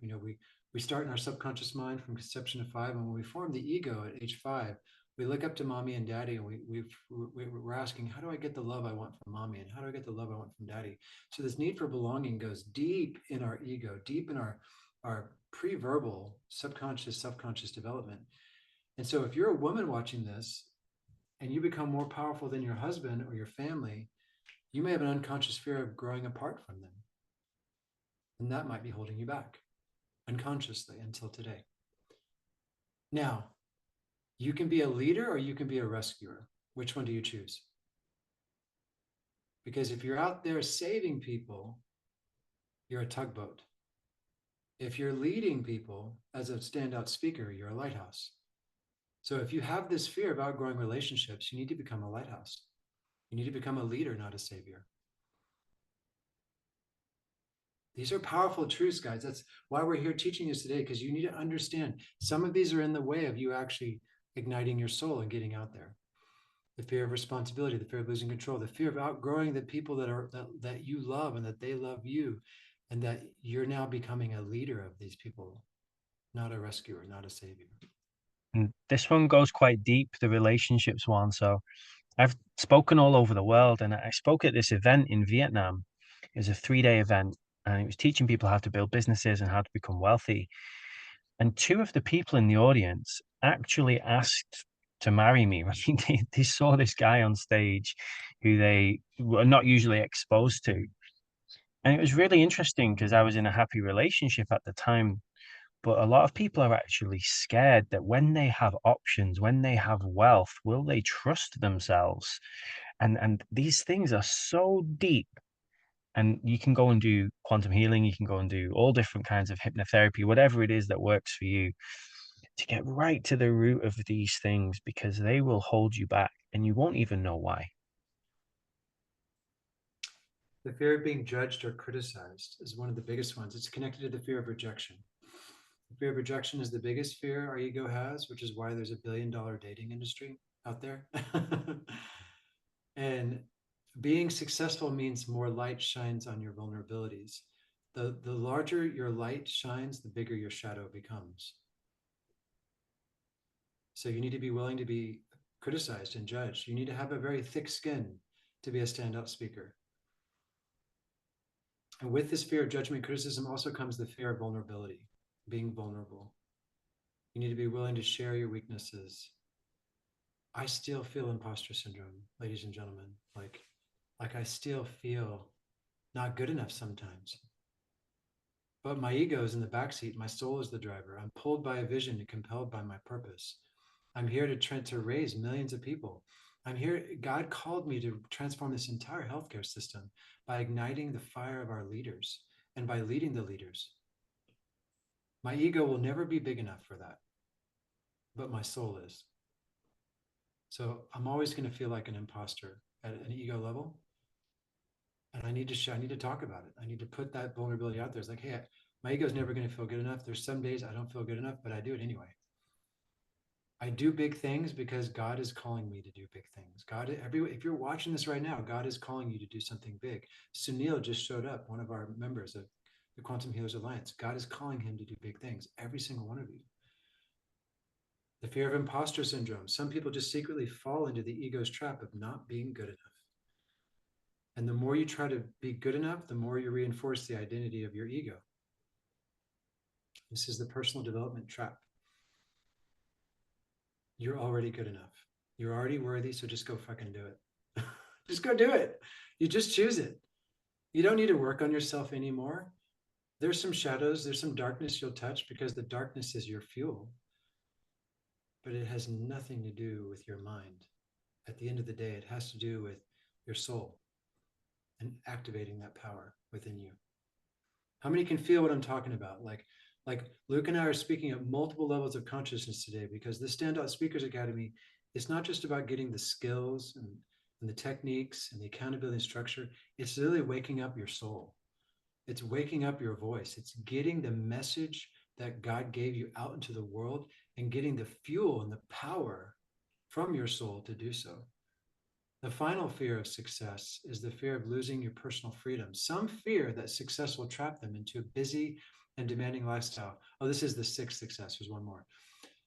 We start in our subconscious mind from conception to 5, and when we form the ego at age 5, we look up to mommy and daddy, and we're asking, how do I get the love I want from mommy, and how do I get the love I want from daddy? So this need for belonging goes deep in our ego, deep in our pre-verbal subconscious, subconscious development. And so if you're a woman watching this and you become more powerful than your husband or your family, you may have an unconscious fear of growing apart from them. And that might be holding you back unconsciously until today. Now, you can be a leader or you can be a rescuer. Which one do you choose? Because if you're out there saving people, you're a tugboat. If you're leading people as a standout speaker, you're a lighthouse. So if you have this fear of outgrowing relationships, you need to become a lighthouse. You need to become a leader, not a savior. These are powerful truths, guys. That's why we're here teaching this today, because you need to understand some of these are in the way of you actually igniting your soul and getting out there. The fear of responsibility, the fear of losing control, the fear of outgrowing the people that you love and that they love you, and that you're now becoming a leader of these people, not a rescuer, not a savior. And this one goes quite deep, the relationships one. So I've spoken all over the world, and I spoke at this event in Vietnam. It was a 3-day event, and it was teaching people how to build businesses and how to become wealthy. And two of the people in the audience actually asked to marry me. They saw this guy on stage who they were not usually exposed to. And it was really interesting because I was in a happy relationship at the time. But a lot of people are actually scared that when they have options, when they have wealth, will they trust themselves? And these things are so deep. And you can go and do quantum healing, you can go and do all different kinds of hypnotherapy, whatever it is that works for you, to get right to the root of these things because they will hold you back and you won't even know why. The fear of being judged or criticized is one of the biggest ones. It's connected to the fear of rejection. The fear of rejection is the biggest fear our ego has, which is why there's a billion-dollar dating industry out there. And being successful means more light shines on your vulnerabilities. The larger your light shines, the bigger your shadow becomes. So you need to be willing to be criticized and judged. You need to have a very thick skin to be a standout speaker. And with this fear of judgment, criticism also comes the fear of vulnerability, being vulnerable. You need to be willing to share your weaknesses. I still feel imposter syndrome, ladies and gentlemen. Like I still feel not good enough sometimes. But my ego is in the backseat. My soul is the driver. I'm pulled by a vision and compelled by my purpose. I'm here to raise millions of people. I'm here. God called me to transform this entire healthcare system by igniting the fire of our leaders and by leading the leaders. My ego will never be big enough for that, but my soul is. So I'm always going to feel like an imposter at an ego level. And I need to talk about it. I need to put that vulnerability out there. It's like, hey, my ego is never going to feel good enough. There's some days I don't feel good enough, but I do it anyway. I do big things because God is calling me to do big things. If you're watching this right now, God is calling you to do something big. Sunil just showed up, one of our members of the Quantum Healers Alliance. God is calling him to do big things, every single one of you. The fear of imposter syndrome. Some people just secretly fall into the ego's trap of not being good enough. And the more you try to be good enough, the more you reinforce the identity of your ego. This is the personal development trap. You're already good enough. You're already worthy, so just go fucking do it. Just go do it. You just choose it. You don't need to work on yourself anymore. There's some shadows, there's some darkness you'll touch because the darkness is your fuel, but it has nothing to do with your mind. At the end of the day, it has to do with your soul and activating that power within you. How many can feel what I'm talking about? Like Luke and I are speaking at multiple levels of consciousness today because the StandOut Speakers Academy is not just about getting the skills and the techniques and the accountability and structure. It's really waking up your soul. It's waking up your voice. It's getting the message that God gave you out into the world and getting the fuel and the power from your soul to do so. The final fear of success is the fear of losing your personal freedom. Some fear that success will trap them into a busy and demanding lifestyle. Oh, this is the sixth success. There's one more.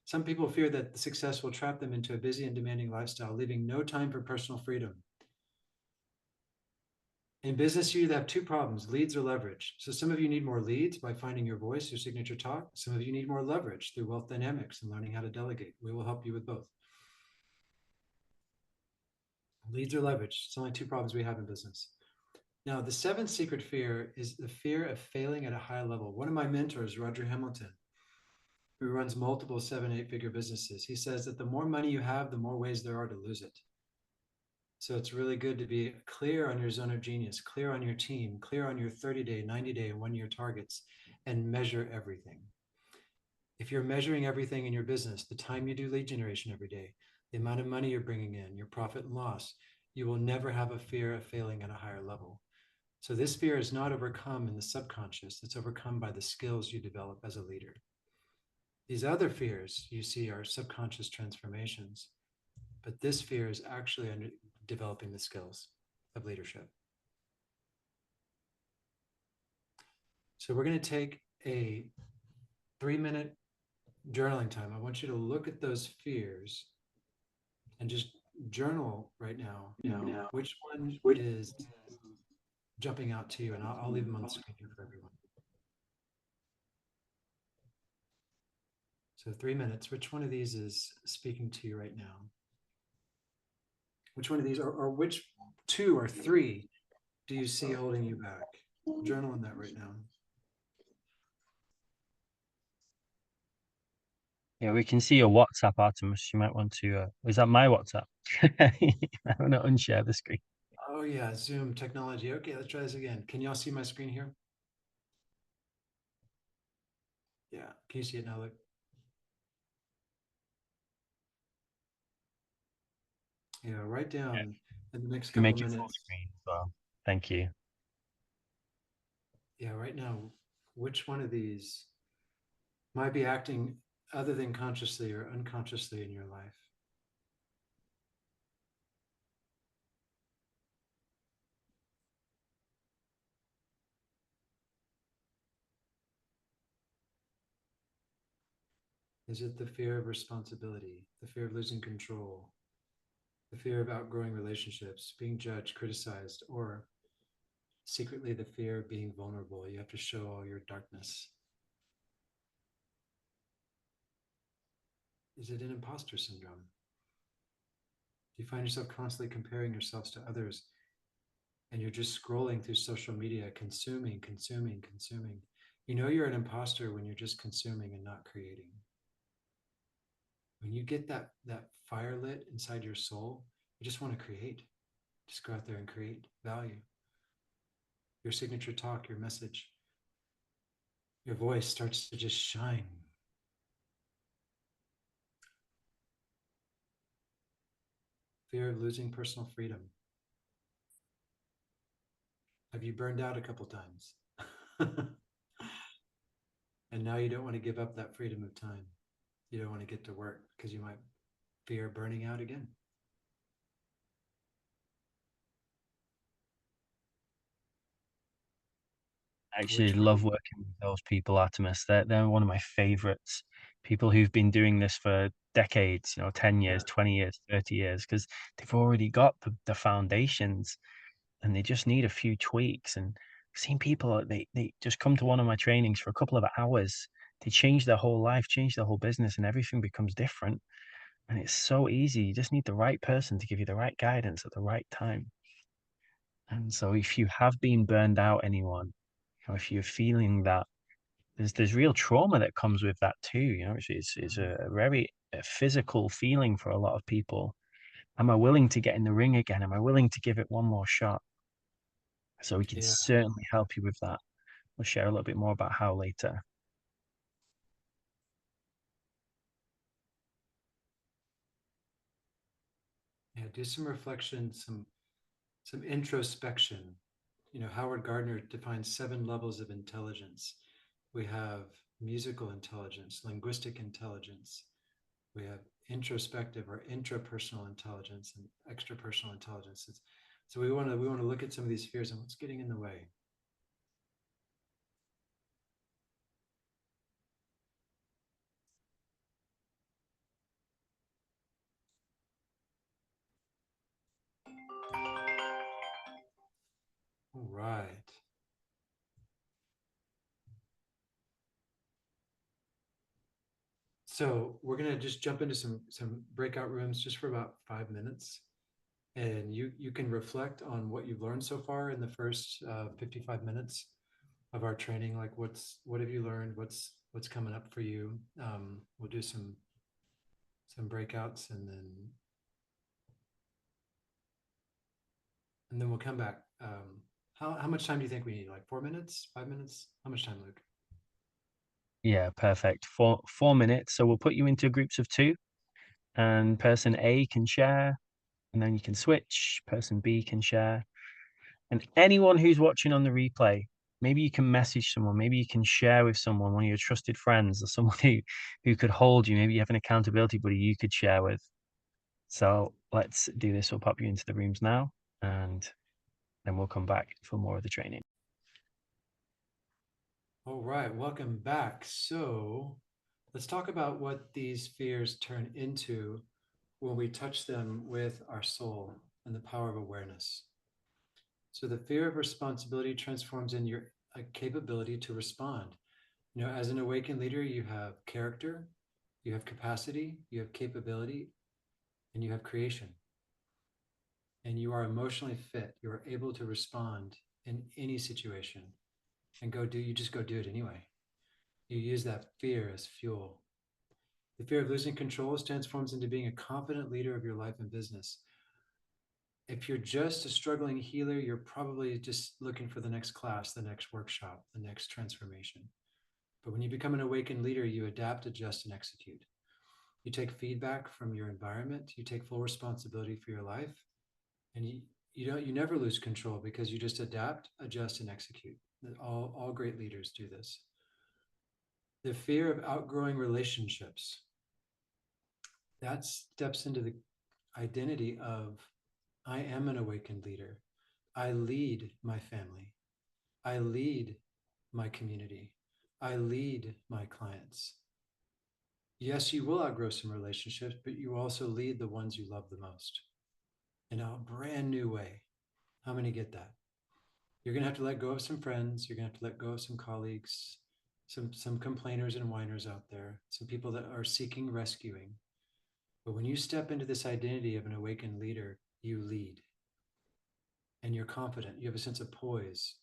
Some people fear that success will trap them into a busy and demanding lifestyle, leaving no time for personal freedom. In business, you have two problems, leads or leverage. So some of you need more leads by finding your voice, your signature talk. Some of you need more leverage through wealth dynamics and learning how to delegate. We will help you with both. Leads or leverage. It's only two problems we have in business. Now, the seventh secret fear is the fear of failing at a high level. One of my mentors, Roger Hamilton, who runs multiple 7, 8 figure businesses, he says that the more money you have, the more ways there are to lose it. So it's really good to be clear on your zone of genius, clear on your team, clear on your 30-day, 90-day, and 1 year targets, and measure everything. If you're measuring everything in your business, the time you do lead generation every day, the amount of money you're bringing in, your profit and loss, you will never have a fear of failing at a higher level. So this fear is not overcome in the subconscious. It's overcome by the skills you develop as a leader. These other fears you see are subconscious transformations, but this fear is actually under developing the skills of leadership. So we're going to take a 3-minute journaling time. I want you to look at those fears and just journal right now. Which one is jumping out to you? And I'll leave them on the screen here for everyone. So 3 minutes. Which one of these is speaking to you right now? Which one of these, or which 2 or 3 do you see holding you back? Journal on that right now. Yeah, we can see your WhatsApp, Artemis. You might want to. Is that my WhatsApp? I want to unshare the screen. Oh yeah, Zoom technology. Okay, let's try this again. Can y'all see my screen here? Yeah, can you see it now? Look. Yeah, write down in the next You couple make it full minutes. screen as well. Thank you. Yeah, right now, which one of these might be acting other than consciously or unconsciously in your life? Is it the fear of responsibility, the fear of losing control, the fear of outgrowing relationships, being judged, criticized, or secretly the fear of being vulnerable. You have to show all your darkness. Is it an imposter syndrome? Do you find yourself constantly comparing yourselves to others and you're just scrolling through social media, consuming, consuming, consuming? You know you're an imposter when you're just consuming and not creating. When you get that fire lit inside your soul, you just want to create. Just go out there and create value. Your signature talk, your message, your voice starts to just shine. Fear of losing personal freedom. Have you burned out a couple times? And now you don't want to give up that freedom of time. You don't want to get to work because you might fear burning out again. I actually Which one? love working with those people, Artemis. They're one of my favorites. People who've been doing this for decades, 10 Yeah, years, 20 years, 30 years, because they've already got the foundations and they just need a few tweaks. And I've seen people, they just come to one of my trainings for a couple of hours. They change their whole life, change their whole business, and everything becomes different. And it's so easy. You just need the right person to give you the right guidance at the right time. And so if you have been burned out, anyone, if you're feeling that there's real trauma that comes with that too, it's a very physical feeling for a lot of people. Am I willing to get in the ring again? Am I willing to give it one more shot? So we can yeah, certainly help you with that. We'll share a little bit more about how later. yeah. Do some reflection, some introspection. Howard Gardner defines 7 levels of intelligence. We have musical intelligence, linguistic intelligence. We have introspective or intrapersonal intelligence and extrapersonal intelligence. So we want to look at some of these fears and what's getting in the way. All right. So we're gonna just jump into some breakout rooms just for about 5 minutes, and you can reflect on what you've learned so far in the first 55 minutes of our training. Like what have you learned? What's coming up for you? We'll do some breakouts, and then we'll come back. How much time do you think we need? Like 4 minutes, 5 minutes? How much time, Luke? Yeah, perfect. Four minutes. So we'll put you into groups of two, and person A can share, and then you can switch. Person B can share. And anyone who's watching on the replay, maybe you can message someone, maybe you can share with someone, one of your trusted friends, or someone who could hold you. Maybe you have an accountability buddy you could share with. So let's do this. We'll pop you into the rooms now, and then we'll come back for more of the training. All right, welcome back. So let's talk about what these fears turn into when we touch them with our soul and the power of awareness. So the fear of responsibility transforms in your capability to respond. As an awakened leader, you have character, you have capacity, you have capability, and you have creation. And you are emotionally fit. You are able to respond in any situation and you just go do it anyway. You use that fear as fuel. The fear of losing control transforms into being a confident leader of your life and business. If you're just a struggling healer, you're probably just looking for the next class, the next workshop, the next transformation. But when you become an awakened leader, you adapt, adjust, and execute. You take feedback from your environment, you take full responsibility for your life, and you never lose control because you just adapt, adjust, and execute. All great leaders do this. The fear of outgrowing relationships. That steps into the identity of I am an awakened leader. I lead my family. I lead my community. I lead my clients. Yes, you will outgrow some relationships, but you also lead the ones you love the most in a brand new way. How many get that? You're going to have to let go of some friends. You're going to have to let go of some colleagues, some complainers and whiners out there, some people that are seeking rescuing. But when you step into this identity of an awakened leader, you lead and you're confident. You have a sense of poise.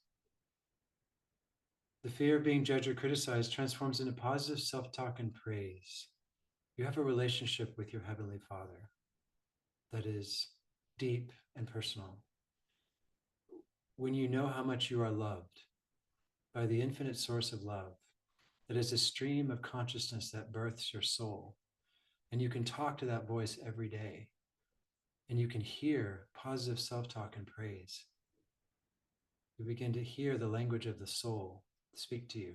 The fear of being judged or criticized transforms into positive self talk and praise. You have a relationship with your Heavenly Father that is deep and personal. When you know how much you are loved by the infinite source of love, that is a stream of consciousness that births your soul, and you can talk to that voice every day, and you can hear positive self talk and praise. You begin to hear the language of the soul speak to you.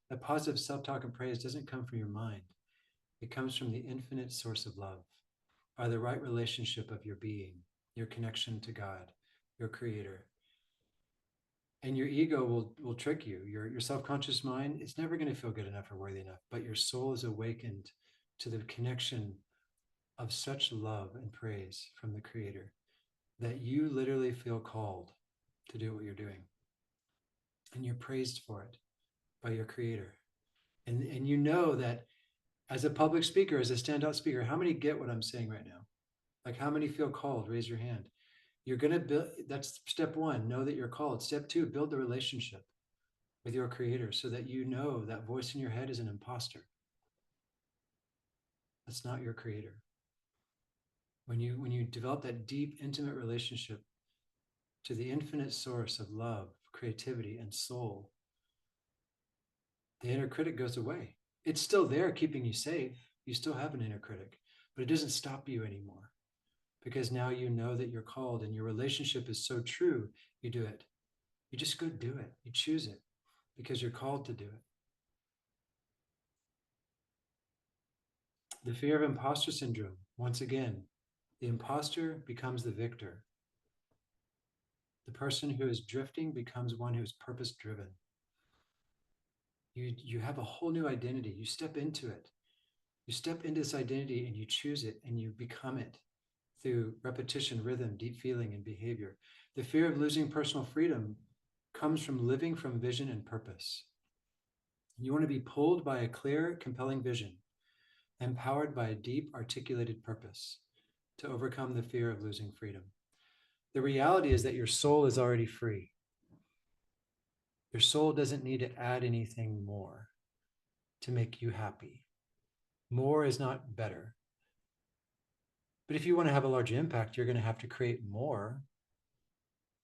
That positive self talk and praise doesn't come from your mind, it comes from the infinite source of love, by the right relationship of your being, your connection to God, your creator. And your ego will trick you. Your self-conscious mind is never going to feel good enough or worthy enough, but your soul is awakened to the connection of such love and praise from the creator that you literally feel called to do what you're doing. And you're praised for it by your creator. And you know that as a public speaker, as a standout speaker, how many get what I'm saying right now? Like how many feel called? Raise your hand. You're going to build, that's step one, know that you're called. Step two, build the relationship with your creator so that you know that voice in your head is an imposter. That's not your creator. When you develop that deep, intimate relationship to the infinite source of love, creativity, and soul, the inner critic goes away. It's still there keeping you safe. You still have an inner critic, but it doesn't stop you anymore because now you know that you're called and your relationship is so true, you do it. You just go do it. You choose it because you're called to do it. The fear of imposter syndrome, once again, the imposter becomes the victor. The person who is drifting becomes one who is purpose driven. You have a whole new identity. You step into it. You step into this identity and you choose it and you become it through repetition, rhythm, deep feeling, and behavior. The fear of losing personal freedom comes from living from vision and purpose. You want to be pulled by a clear, compelling vision, empowered by a deep, articulated purpose to overcome the fear of losing freedom. The reality is that your soul is already free. Your soul doesn't need to add anything more to make you happy. More is not better. But if you want to have a large impact, you're going to have to create more.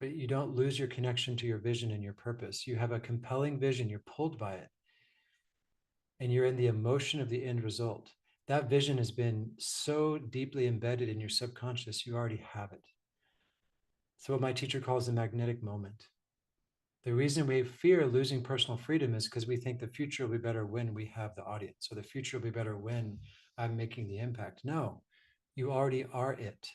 But you don't lose your connection to your vision and your purpose. You have a compelling vision, you're pulled by it, and you're in the emotion of the end result. That vision has been so deeply embedded in your subconscious, you already have it. So, what my teacher calls the magnetic moment. The reason we fear losing personal freedom is because we think the future will be better when we have the audience, or the future will be better when I'm making the impact. No, you already are it.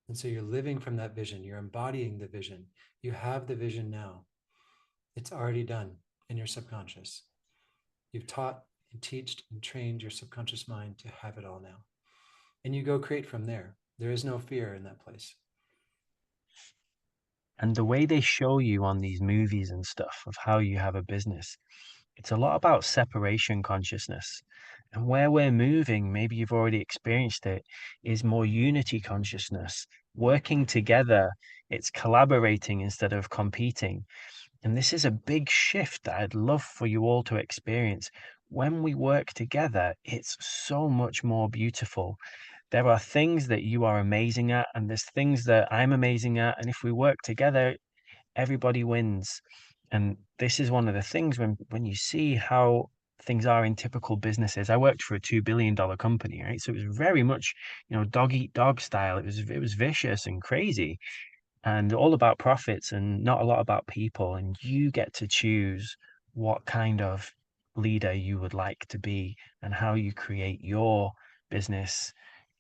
And so you're living from that vision, you're embodying the vision. You have the vision now. It's already done in your subconscious. You've taught and taught and trained your subconscious mind to have it all now. And you go create from there. There is no fear in that place. And the way they show you on these movies and stuff of how you have a business, it's a lot about separation consciousness. And where we're moving, maybe you've already experienced it, is more unity consciousness, working together. It's collaborating instead of competing. And this is a big shift that I'd love for you all to experience. When we work together, it's so much more beautiful. There are things that you are amazing at, and there's things that I'm amazing at. And if we work together, everybody wins. And this is one of the things when you see how things are in typical businesses. I worked for a $2 billion company, right? So it was very much, dog eat dog style. It was vicious and crazy and all about profits and not a lot about people. And you get to choose what kind of leader you would like to be and how you create your business,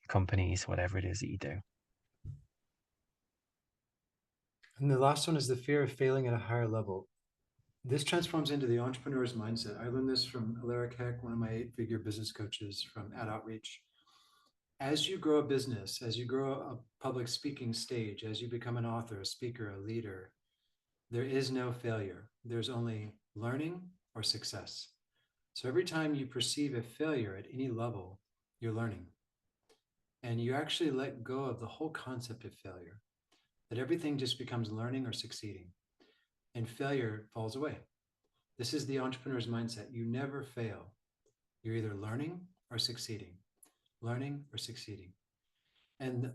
companies, whatever it is that you do. And the last one is the fear of failing at a higher level. This transforms into the entrepreneur's mindset. I learned this from Alaric Heck, one of my 8-figure business coaches from Ad Outreach. As you grow a business, as you grow a public speaking stage, as you become an author, a speaker, a leader, there is no failure. There's only learning or success. So every time you perceive a failure at any level, you're learning. And you actually let go of the whole concept of failure, that everything just becomes learning or succeeding, and failure falls away. This is the entrepreneur's mindset. You never fail. You're either learning or succeeding, learning or succeeding. And the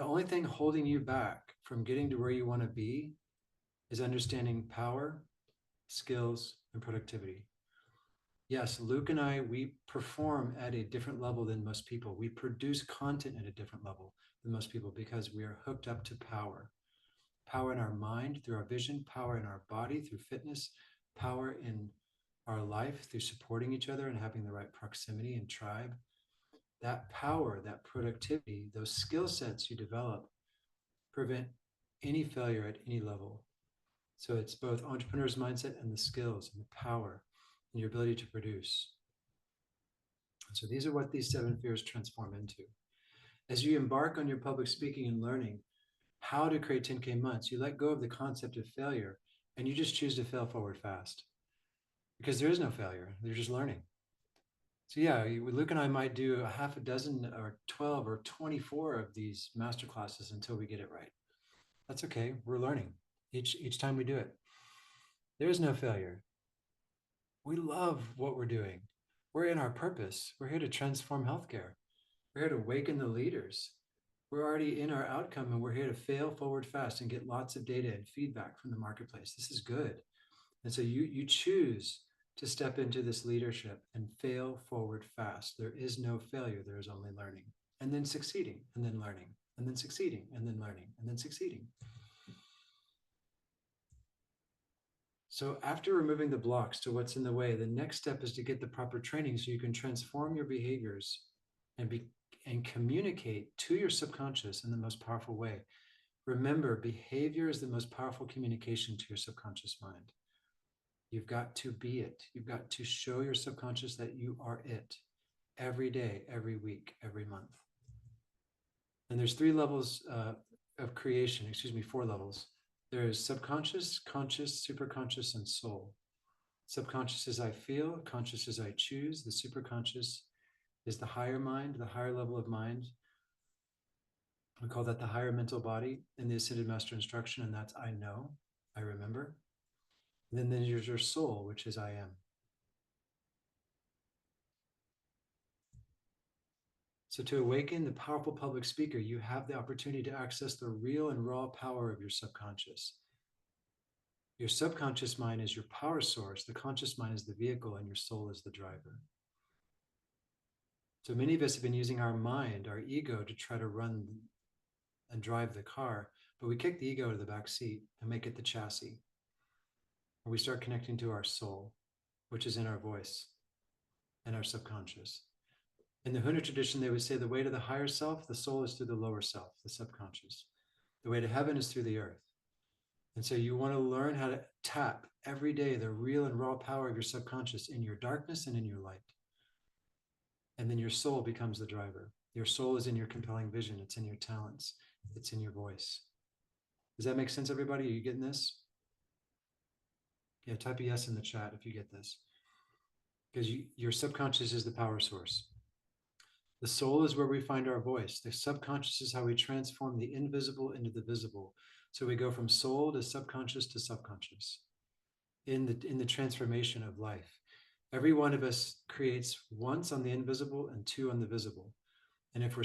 only thing holding you back from getting to where you want to be is understanding power, skills, and productivity. Yes, Luke and I, we perform at a different level than most people. We produce content at a different level than most people because we are hooked up to power. Power in our mind through our vision, power in our body through fitness, power in our life through supporting each other and having the right proximity and tribe. That power, that productivity, those skill sets you develop prevent any failure at any level. So it's both entrepreneur's mindset and the skills and the power and your ability to produce. So these are what these 7 fears transform into. As you embark on your public speaking and learning how to create 10K months, you let go of the concept of failure and you just choose to fail forward fast because there is no failure. They're just learning. So yeah, Luke and I might do a half a dozen or 12 or 24 of these master classes until we get it right. That's okay. We're learning each time we do it. There is no failure. We love what we're doing. We're in our purpose. We're here to transform healthcare. We're here to awaken the leaders. We're already in our outcome and we're here to fail forward fast and get lots of data and feedback from the marketplace. This is good. And so you choose to step into this leadership and fail forward fast. There is no failure. There is only learning and then succeeding and then learning and then succeeding and then learning and then succeeding. So after removing the blocks to what's in the way, the next step is to get the proper training so you can transform your behaviors and communicate to your subconscious in the most powerful way. Remember, behavior is the most powerful communication to your subconscious mind. You've got to be it. You've got to show your subconscious that you are it every day, every week, every month. And there's 3 levels of creation, 4 levels. There is subconscious, conscious, superconscious, and soul. Subconscious is I feel, conscious is I choose, the superconscious is the higher mind, the higher level of mind. We call that the higher mental body in the Ascended Master Instruction, and that's I know, I remember. And then there's your soul, which is I am. So to awaken the powerful public speaker, you have the opportunity to access the real and raw power of your subconscious. Your subconscious mind is your power source, the conscious mind is the vehicle, and your soul is the driver. So many of us have been using our mind, our ego, to try to run and drive the car, but we kick the ego to the back seat and make it the chassis. And we start connecting to our soul, which is in our voice and our subconscious. In the Hunter tradition, they would say the way to the higher self, the soul is through the lower self, the subconscious. The way to heaven is through the earth. And so you want to learn how to tap every day the real and raw power of your subconscious in your darkness and in your light. And then your soul becomes the driver. Your soul is in your compelling vision. It's in your talents. It's in your voice. Does that make sense, everybody? Are you getting this? Yeah, type a yes in the chat if you get this. Because your subconscious is the power source. The soul is where we find our voice. The subconscious is how we transform the invisible into the visible. So we go from soul to subconscious to subconscious in the transformation of life. Every one of us creates once on the invisible and 2 on the visible. And if we're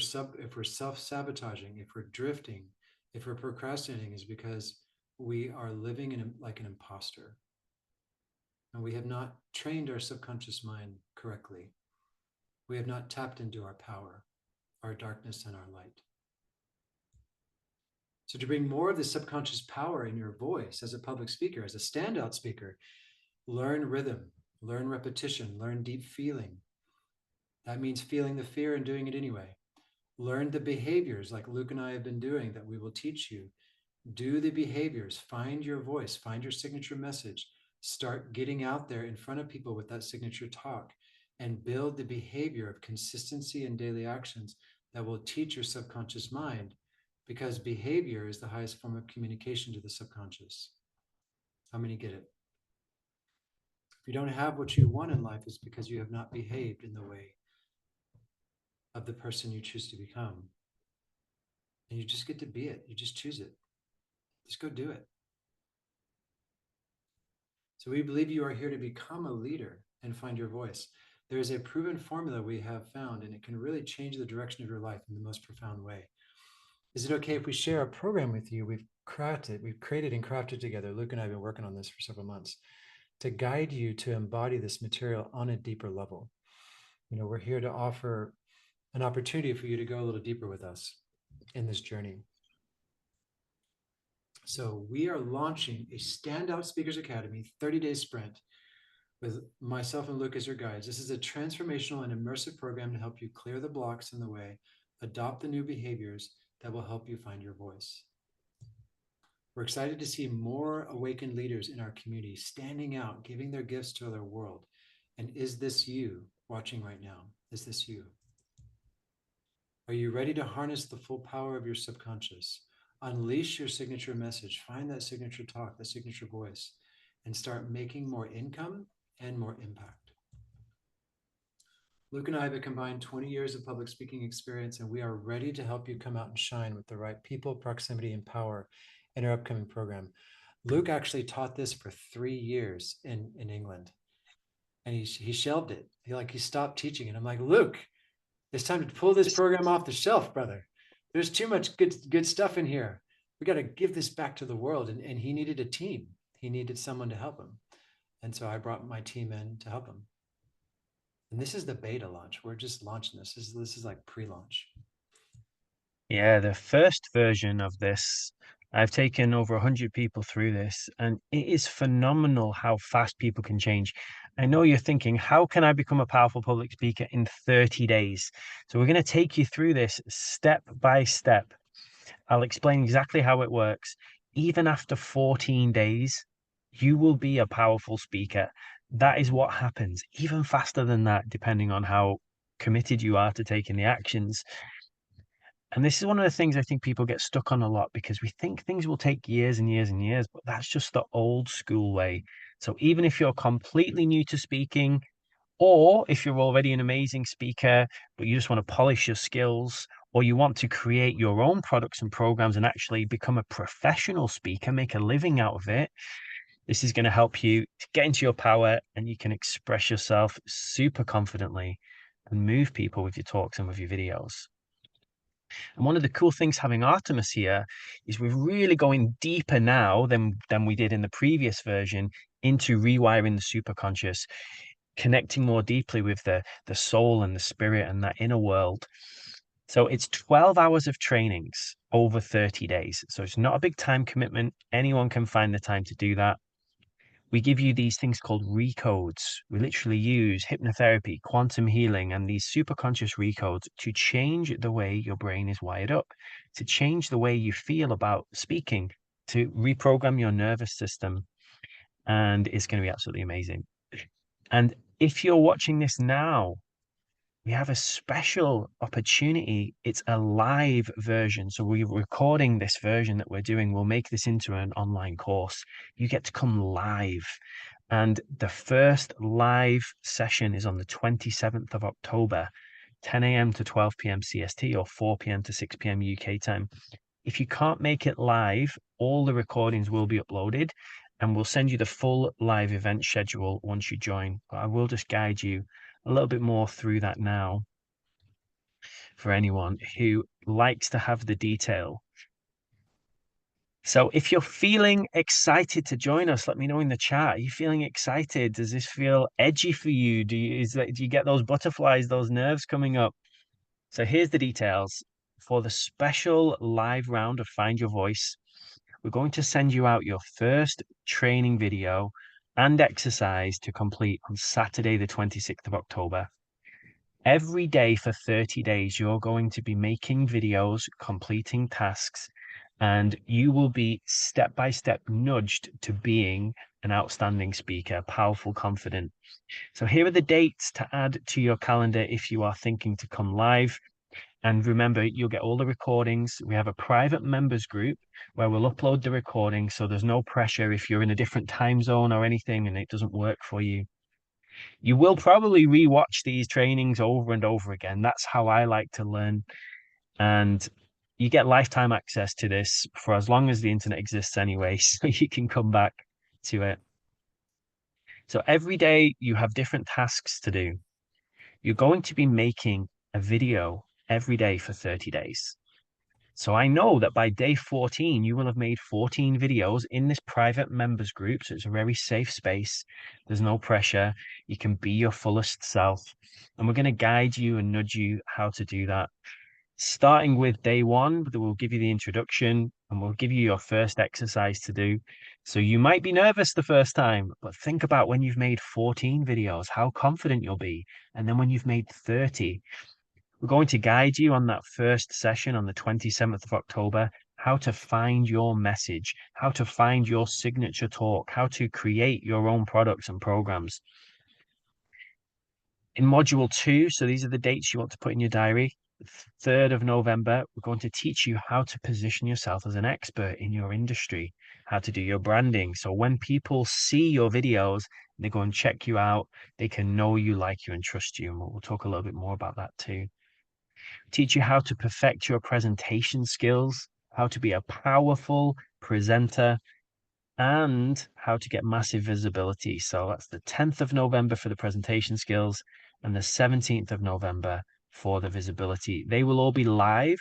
self-sabotaging, if we're drifting, if we're procrastinating, is because we are living like an imposter. And we have not trained our subconscious mind correctly. We have not tapped into our power, our darkness, and our light. So to bring more of the subconscious power in your voice as a public speaker, as a standout speaker, learn rhythm, learn repetition, learn deep feeling. That means feeling the fear and doing it anyway. Learn the behaviors like Luke and I have been doing that we will teach you. Do the behaviors, find your voice, find your signature message, start getting out there in front of people with that signature talk and build the behavior of consistency in daily actions that will teach your subconscious mind, because behavior is the highest form of communication to the subconscious. How many get it? If you don't have what you want in life, it's because you have not behaved in the way of the person you choose to become. And you just get to be it. You just choose it. Just go do it. So we believe you are here to become a leader and find your voice. There is a proven formula we have found, and it can really change the direction of your life in the most profound way. Is it okay if we share a program with you? We've created and crafted together. Luke and I have been working on this for several months to guide you to embody this material on a deeper level. We're here to offer an opportunity for you to go a little deeper with us in this journey. So we are launching a StandOut Speakers Academy 30-day sprint with myself and Luke as your guides. This is a transformational and immersive program to help you clear the blocks in the way, adopt the new behaviors that will help you find your voice. We're excited to see more awakened leaders in our community standing out, giving their gifts to the world. And is this you watching right now? Is this you? Are you ready to harness the full power of your subconscious? Unleash your signature message, find that signature talk, that signature voice, and start making more income and more impact. Luke and I have a combined 20 years of public speaking experience, and we are ready to help you come out and shine with the right people, proximity, and power in our upcoming program. Luke actually taught this for 3 years in England, and he shelved it. He stopped teaching, and I'm like, Luke, it's time to pull this program off the shelf, brother. There's too much good stuff in here. We got to give this back to the world. And he needed a team. He needed someone to help him. And so I brought my team in to help him. And this is the beta launch. We're just launching this. This is like pre-launch. Yeah, the first version of this, I've taken over 100 people through this, and it is phenomenal how fast people can change. I know you're thinking, how can I become a powerful public speaker in 30 days? So we're going to take you through this step by step. I'll explain exactly how it works. Even after 14 days, you will be a powerful speaker. That is what happens, even faster than that, depending on how committed you are to taking the actions. And this is one of the things I think people get stuck on a lot because we think things will take years and years and years, but that's just the old school way. So even if you're completely new to speaking, or if you're already an amazing speaker, but you just want to polish your skills, or you want to create your own products and programs and actually become a professional speaker, make a living out of it, this is going to help you to get into your power and you can express yourself super confidently and move people with your talks and with your videos. And one of the cool things having Artemis here is we're really going deeper now than we did in the previous version into rewiring the superconscious, connecting more deeply with the soul and the spirit and that inner world. So it's 12 hours of trainings over 30 days. So it's not a big time commitment. Anyone can find the time to do that. We give you these things called recodes. We literally use hypnotherapy, quantum healing, and these superconscious recodes to change the way your brain is wired up, to change the way you feel about speaking, to reprogram your nervous system. And it's going to be absolutely amazing. And if you're watching this now, we have a special opportunity. It's a live version. So we're recording this version that we're doing. We'll make this into an online course. You get to come live. And the first live session is on the 27th of October, 10 a.m. to 12 p.m. CST or 4 p.m. to 6 p.m. UK time. If you can't make it live, all the recordings will be uploaded and we'll send you the full live event schedule once you join. But I will just guide you a little bit more through that now for anyone who likes to have the detail. So if you're feeling excited to join us, let me know in the chat. Are you feeling excited? Does this feel edgy for you? Do you get those butterflies, those nerves coming up? So here's the details. For the special live round of Find Your Voice, we're going to send you out your first training video and exercise to complete on Saturday, the 26th of October. Every day for 30 days, you're going to be making videos, completing tasks, and you will be step by step nudged to being an outstanding speaker, powerful, confident. So here are the dates to add to your calendar if you are thinking to come live. And remember, you'll get all the recordings. We have a private members group where we'll upload the recording. So there's no pressure if you're in a different time zone or anything and it doesn't work for you. You will probably rewatch these trainings over and over again. That's how I like to learn. And you get lifetime access to this for as long as the internet exists anyway. So you can come back to it. So every day you have different tasks to do. You're going to be making a video every day for 30 days. So I know that by day 14, you will have made 14 videos in this private members group. So it's a very safe space. There's no pressure. You can be your fullest self. And we're going to guide you and nudge you how to do that. Starting with day one, we'll give you the introduction and we'll give you your first exercise to do. So you might be nervous the first time, but think about when you've made 14 videos, how confident you'll be. And then when you've made 30, we're going to guide you on that first session on the 27th of October, how to find your message, how to find your signature talk, how to create your own products and programs. In module 2, so these are the dates you want to put in your diary. 3rd of November, we're going to teach you how to position yourself as an expert in your industry, how to do your branding. So when people see your videos, they go and check you out, they can know you, like you, and trust you. And we'll talk a little bit more about that too. Teach you how to perfect your presentation skills, how to be a powerful presenter, and how to get massive visibility. So that's the 10th of November for the presentation skills and the 17th of November for the visibility. They will all be live.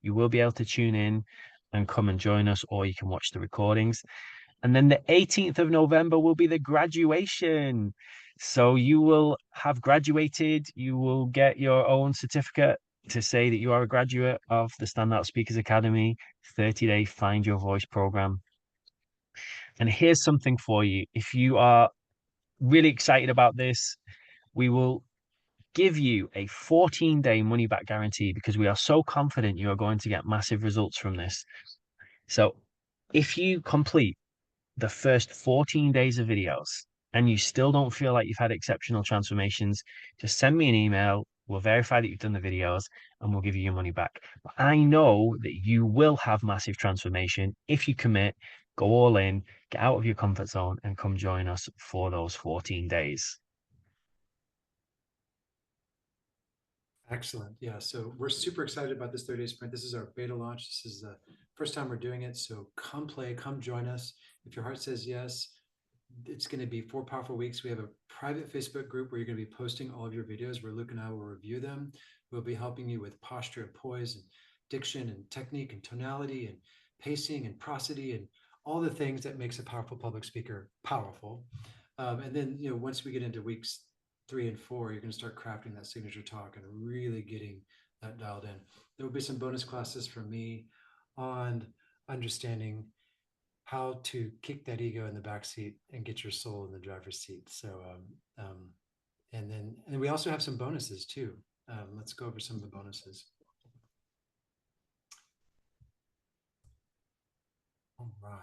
You will be able to tune in and come and join us, or you can watch the recordings. And then the 18th of November will be the graduation. So you will have graduated, you will get your own certificate to say that you are a graduate of the StandOut Speakers Academy 30-day Find Your Voice program. And here's something for you. If you are really excited about this, we will give you a 14-day money back guarantee because we are so confident you are going to get massive results from this. So if you complete the first 14 days of videos and you still don't feel like you've had exceptional transformations, just send me an email. We'll verify that you've done the videos and we'll give you your money back. But I know that you will have massive transformation if you commit, go all in, get out of your comfort zone and come join us for those 14 days. Excellent. Yeah. So we're super excited about this 30-day sprint. This is our beta launch. This is the first time we're doing it. So come play, come join us. If your heart says yes, it's going to be 4 powerful weeks. We have a private Facebook group where you're going to be posting all of your videos where Luke and I will review them. We'll be helping you with posture and poise and diction and technique and tonality and pacing and prosody and all the things that makes a powerful public speaker powerful. And then, once we get into weeks 3 and 4, you're going to start crafting that signature talk and really getting that dialed in. There will be some bonus classes from me on understanding how to kick that ego in the back seat and get your soul in the driver's seat. So, and we also have some bonuses too. Let's go over some of the bonuses. All right.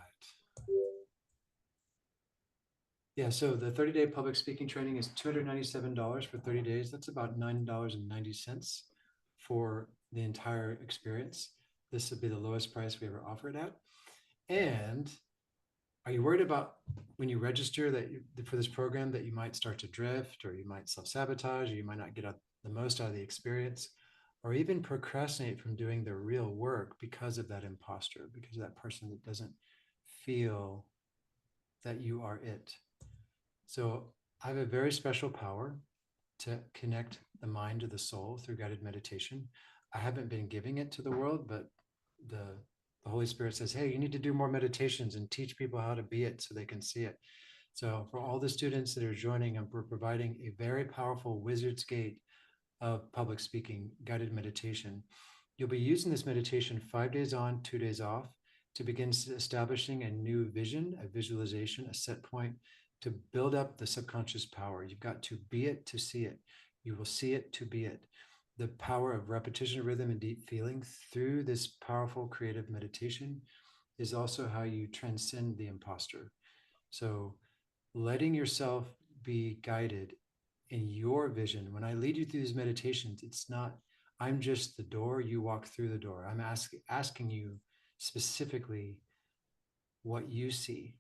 Yeah, so the 30-day public speaking training is $297 for 30 days. That's about $9.90 for the entire experience. This would be the lowest price we ever offered at. And are you worried about when you register for this program that you might start to drift or you might self-sabotage or you might not get the most out of the experience or even procrastinate from doing the real work because of that imposter, because of that person that doesn't feel that you are it? So I have a very special power to connect the mind to the soul through guided meditation. I haven't been giving it to the world, but the Holy Spirit says, hey, you need to do more meditations and teach people how to be it so they can see it. So for all the students that are joining, we're providing a very powerful wizard's gate of public speaking guided meditation. You'll be using this meditation 5 days on, 2 days off to begin establishing a new vision, a visualization, a set point to build up the subconscious power. You've got to be it to see it. You will see it to be it. The power of repetition, rhythm, and deep feeling through this powerful creative meditation is also how you transcend the imposter. So letting yourself be guided in your vision. When I lead you through these meditations, it's not, I'm just the door. You walk through the door. I'm asking you specifically what you see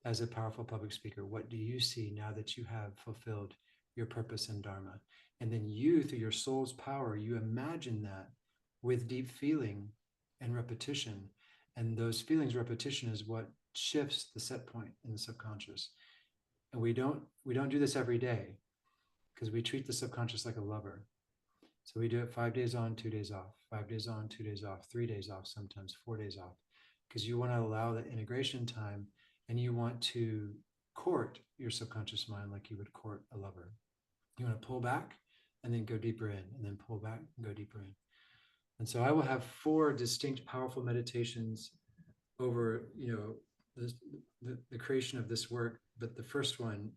as a powerful public speaker. What do you see now that you have fulfilled your purpose and dharma? And then you, through your soul's power, you imagine that with deep feeling and repetition. And those feelings, repetition is what shifts the set point in the subconscious. And we don't do this every day because we treat the subconscious like a lover. So we do it 5 days on, 2 days off, 5 days on, 2 days off, 3 days off, sometimes 4 days off, because you want to allow that integration time and you want to court your subconscious mind like you would court a lover. You want to pull back and then go deeper in, and then pull back and go deeper in. And so I will have 4 distinct, powerful meditations over, the creation of this work. But the first one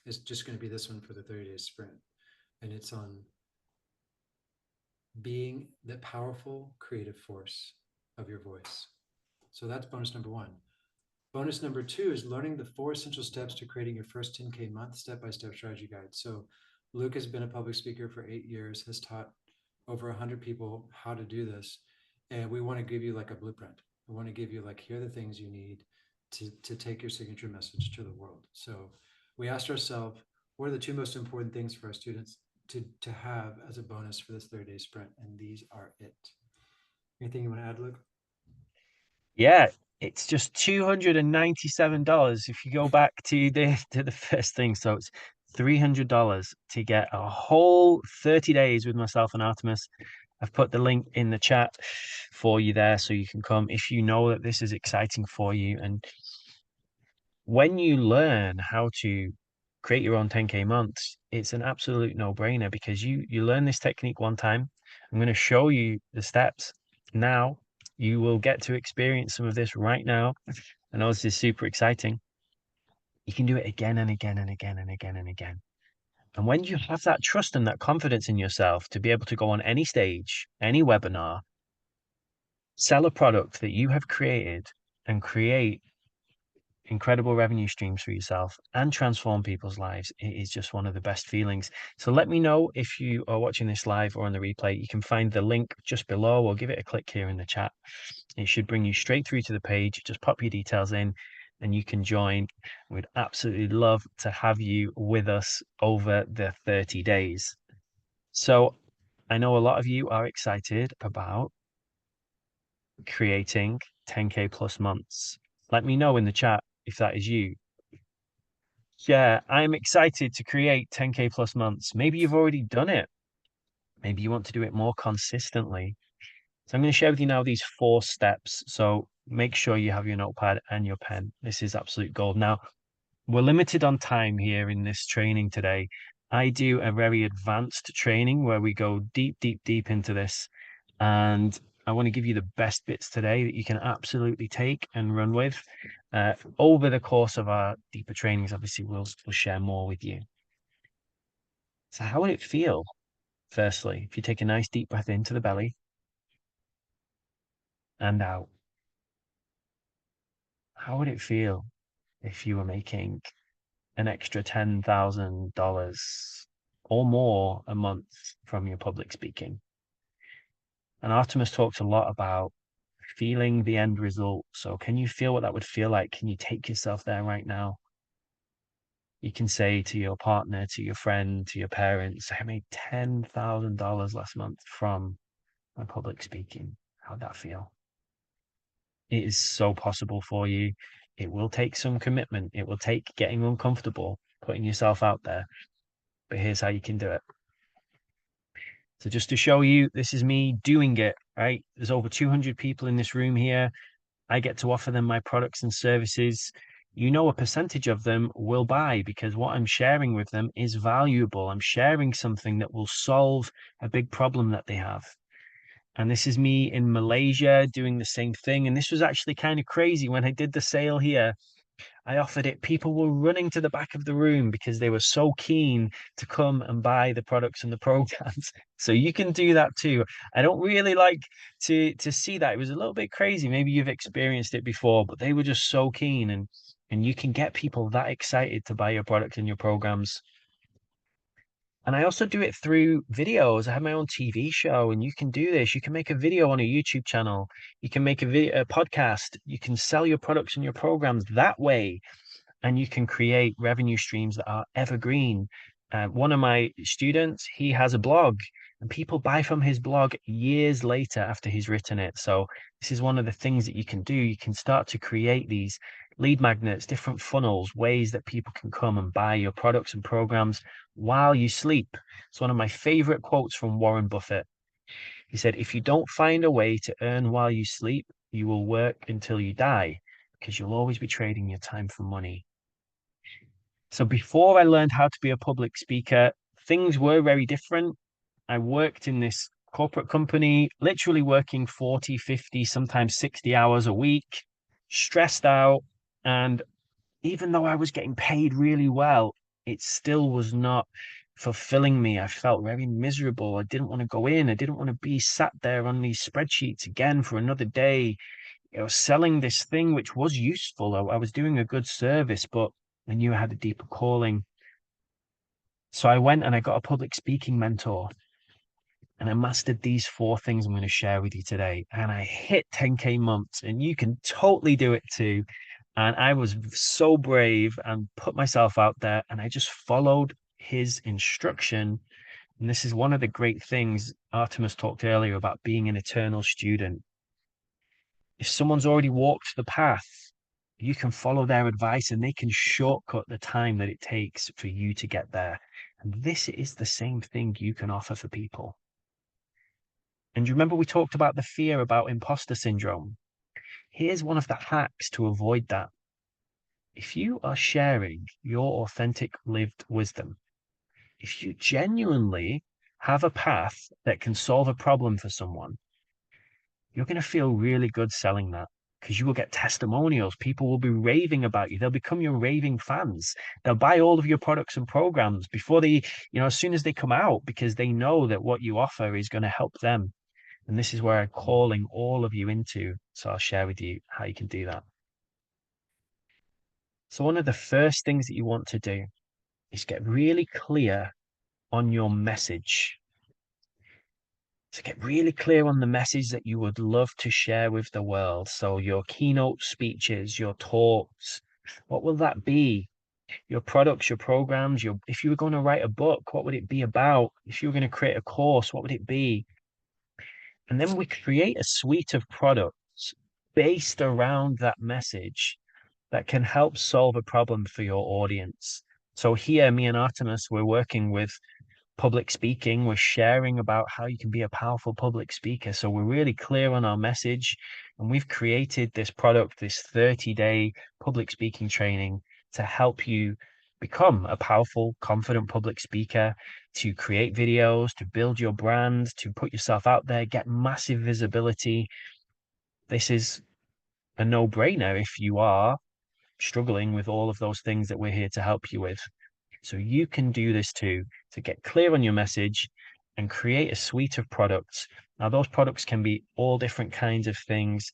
is just going to be this one for the 30-day sprint. And it's on being the powerful creative force of your voice. So that's bonus number 1. Bonus number 2 is learning the 4 essential steps to creating your first 10K month step-by-step strategy guide. So Luke has been a public speaker for 8 years, has taught over 100 people how to do this. And we want to give you like a blueprint. We want to give you like, here are the things you need to take your signature message to the world. So we asked ourselves, what are the 2 most important things for our students to have as a bonus for this 30-day sprint? And these are it. Anything you want to add, Luke? Yeah, it's just $297 if you go back to the first thing. So it's $300 to get a whole 30 days with myself and Artemis. I've put the link in the chat for you there so you can come if you know that this is exciting for you. And when you learn how to create your own 10K months, it's an absolute no-brainer because you learn this technique one time. I'm going to show you the steps now. You will get to experience some of this right now. I know this is super exciting. You can do it again and again and again and again and again. And when you have that trust and that confidence in yourself to be able to go on any stage, any webinar, sell a product that you have created and create incredible revenue streams for yourself and transform people's lives, it is just one of the best feelings. So let me know if you are watching this live or on the replay. You can find the link just below or give it a click here in the chat. It should bring you straight through to the page. Just pop your details in and you can join. We'd absolutely love to have you with us over the 30 days. So I know a lot of you are excited about creating 10K plus months. Let me know in the chat if that is you. Yeah, I'm excited to create 10K plus months. Maybe you've already done it. Maybe you want to do it more consistently. So I'm going to share with you now these 4 steps. So make sure you have your notepad and your pen. This is absolute gold. Now, we're limited on time here in this training today. I do a very advanced training where we go deep, deep, deep into this. And I want to give you the best bits today that you can absolutely take and run with. Over the course of our deeper trainings, obviously, we'll share more with you. So how would it feel, firstly, if you take a nice deep breath into the belly and out? How would it feel if you were making an extra $10,000 or more a month from your public speaking? And Artemis talks a lot about feeling the end result. So can you feel what that would feel like? Can you take yourself there right now? You can say to your partner, to your friend, to your parents, I made $10,000 last month from my public speaking. How'd that feel? It is so possible for you. It will take some commitment. It will take getting uncomfortable, putting yourself out there. But here's how you can do it. So just to show you, this is me doing it, right? There's over 200 people in this room here. I get to offer them my products and services. You know, a percentage of them will buy because what I'm sharing with them is valuable. I'm sharing something that will solve a big problem that they have. And this is me in Malaysia doing the same thing. And this was actually kind of crazy when I did the sale here. I offered it. People were running to the back of the room because they were so keen to come and buy the products and the programs. So you can do that too. I don't really like to see that. It was a little bit crazy. Maybe you've experienced it before, but they were just so keen and you can get people that excited to buy your product and your programs. And I also do it through videos. I have my own TV show, and you can do this. You can make a video on a YouTube channel. You can make a podcast. You can sell your products and your programs that way, and you can create revenue streams that are evergreen. One of my students, he has a blog, and people buy from his blog years later after he's written it. So this is one of the things that you can do. You can start to create these lead magnets, different funnels, ways that people can come and buy your products and programs while you sleep. It's one of my favorite quotes from Warren Buffett. He said, if you don't find a way to earn while you sleep, you will work until you die because you'll always be trading your time for money. So before I learned how to be a public speaker, things were very different. I worked in this corporate company, literally working 40, 50, sometimes 60 hours a week, stressed out. And even though I was getting paid really well, it still was not fulfilling me. I felt very miserable. I didn't want to go in. I didn't want to be sat there on these spreadsheets again for another day, selling this thing which was useful. I was doing a good service, but I knew I had a deeper calling. So I went and I got a public speaking mentor and I mastered these four things I'm going to share with you today. And I hit 10K months, and you can totally do it too. And I was so brave and put myself out there, and I just followed his instruction. And this is one of the great things Artemis talked earlier about being an eternal student. If someone's already walked the path, you can follow their advice and they can shortcut the time that it takes for you to get there. And this is the same thing you can offer for people. And you remember we talked about the fear about imposter syndrome? Here's one of the hacks to avoid that. If you are sharing your authentic lived wisdom, if you genuinely have a path that can solve a problem for someone, you're going to feel really good selling that because you will get testimonials. People will be raving about you. They'll become your raving fans. They'll buy all of your products and programs before they, as soon as they come out, because they know that what you offer is going to help them. And this is where I'm calling all of you into. So I'll share with you how you can do that. So one of the first things that you want to do is get really clear on your message. So get really clear on the message that you would love to share with the world. So your keynote speeches, your talks, what will that be? Your products, your programs, if you were going to write a book, what would it be about? If you were going to create a course, what would it be? And then we create a suite of products based around that message that can help solve a problem for your audience. So here, me and Artemis, we're working with public speaking. We're sharing about how you can be a powerful public speaker. So we're really clear on our message. And we've created this product, this 30-day public speaking training to help you become a powerful, confident public speaker, to create videos, to build your brand, to put yourself out there, get massive visibility. This is a no-brainer if you are struggling with all of those things that we're here to help you with. So you can do this too, to get clear on your message and create a suite of products. Now, those products can be all different kinds of things.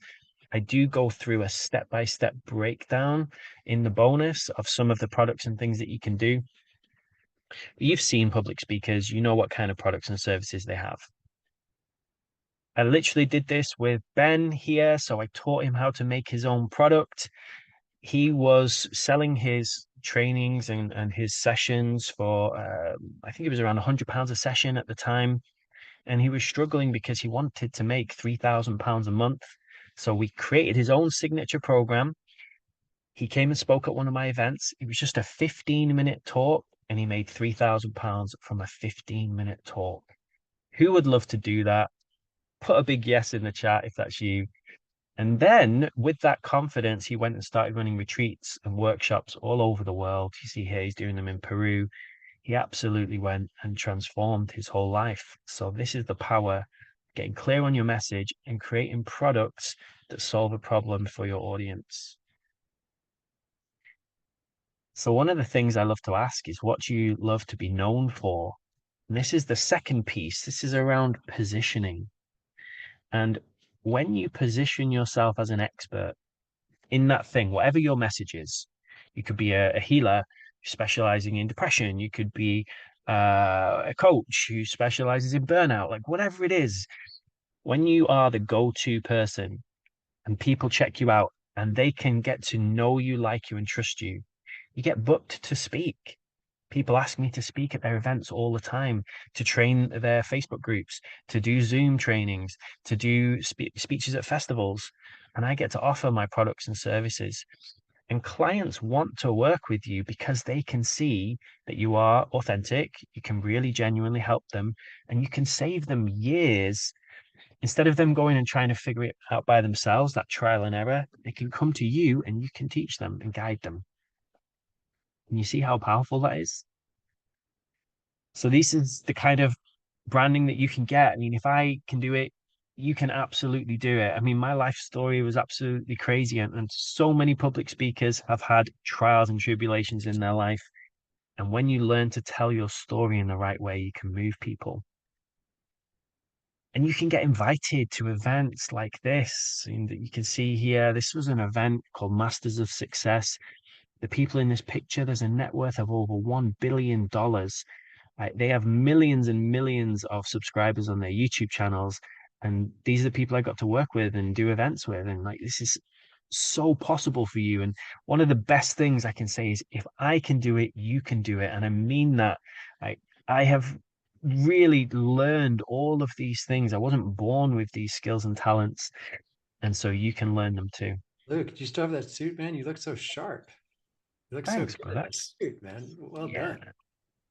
I do go through a step-by-step breakdown in the bonus of some of the products and things that you can do. You've seen public speakers, you know what kind of products and services they have. I literally did this with Ben here. So I taught him how to make his own product. He was selling his trainings and his sessions for, I think it was around £100 a session at the time. And he was struggling because he wanted to make £3,000 a month. So we created his own signature program. He came and spoke at one of my events. It was just a 15-minute talk, and he made £3,000 from a 15-minute talk. Who would love to do that? Put a big yes in the chat if that's you. And then with that confidence, he went and started running retreats and workshops all over the world. You see here, he's doing them in Peru. He absolutely went and transformed his whole life. So this is the power, getting clear on your message and creating products that solve a problem for your audience. So one of the things I love to ask is, what do you love to be known for? And this is the second piece. This is around positioning. And when you position yourself as an expert in that thing, whatever your message is, you could be a healer specializing in depression. You could be a coach who specializes in burnout, like whatever it is, when you are the go-to person and people check you out and they can get to know you, like you, and trust you, you get booked to speak. People ask me to speak at their events all the time, to train their Facebook groups, to do Zoom trainings, to do speeches at festivals. And I get to offer my products and services. And clients want to work with you because they can see that you are authentic, you can really genuinely help them, and you can save them years. Instead of them going and trying to figure it out by themselves, that trial and error, they can come to you and you can teach them and guide them. And you see how powerful that is? So this is the kind of branding that you can get. I mean, if I can do it, you can absolutely do it. I mean, my life story was absolutely crazy, and so many public speakers have had trials and tribulations in their life. And when you learn to tell your story in the right way, you can move people. And you can get invited to events like this. And you can see here, this was an event called Masters of Success. The people in this picture, there's a net worth of over $1 billion. Like they have millions and millions of subscribers on their YouTube channels. And these are the people I got to work with and do events with. And like, this is so possible for you. And one of the best things I can say is if I can do it, you can do it. And I mean that. Like, I have really learned all of these things. I wasn't born with these skills and talents. And so you can learn them too. Luke, do you still have that suit, man? You look so sharp. You look so Thanks, good in brother. that suit, man. Well Yeah. done.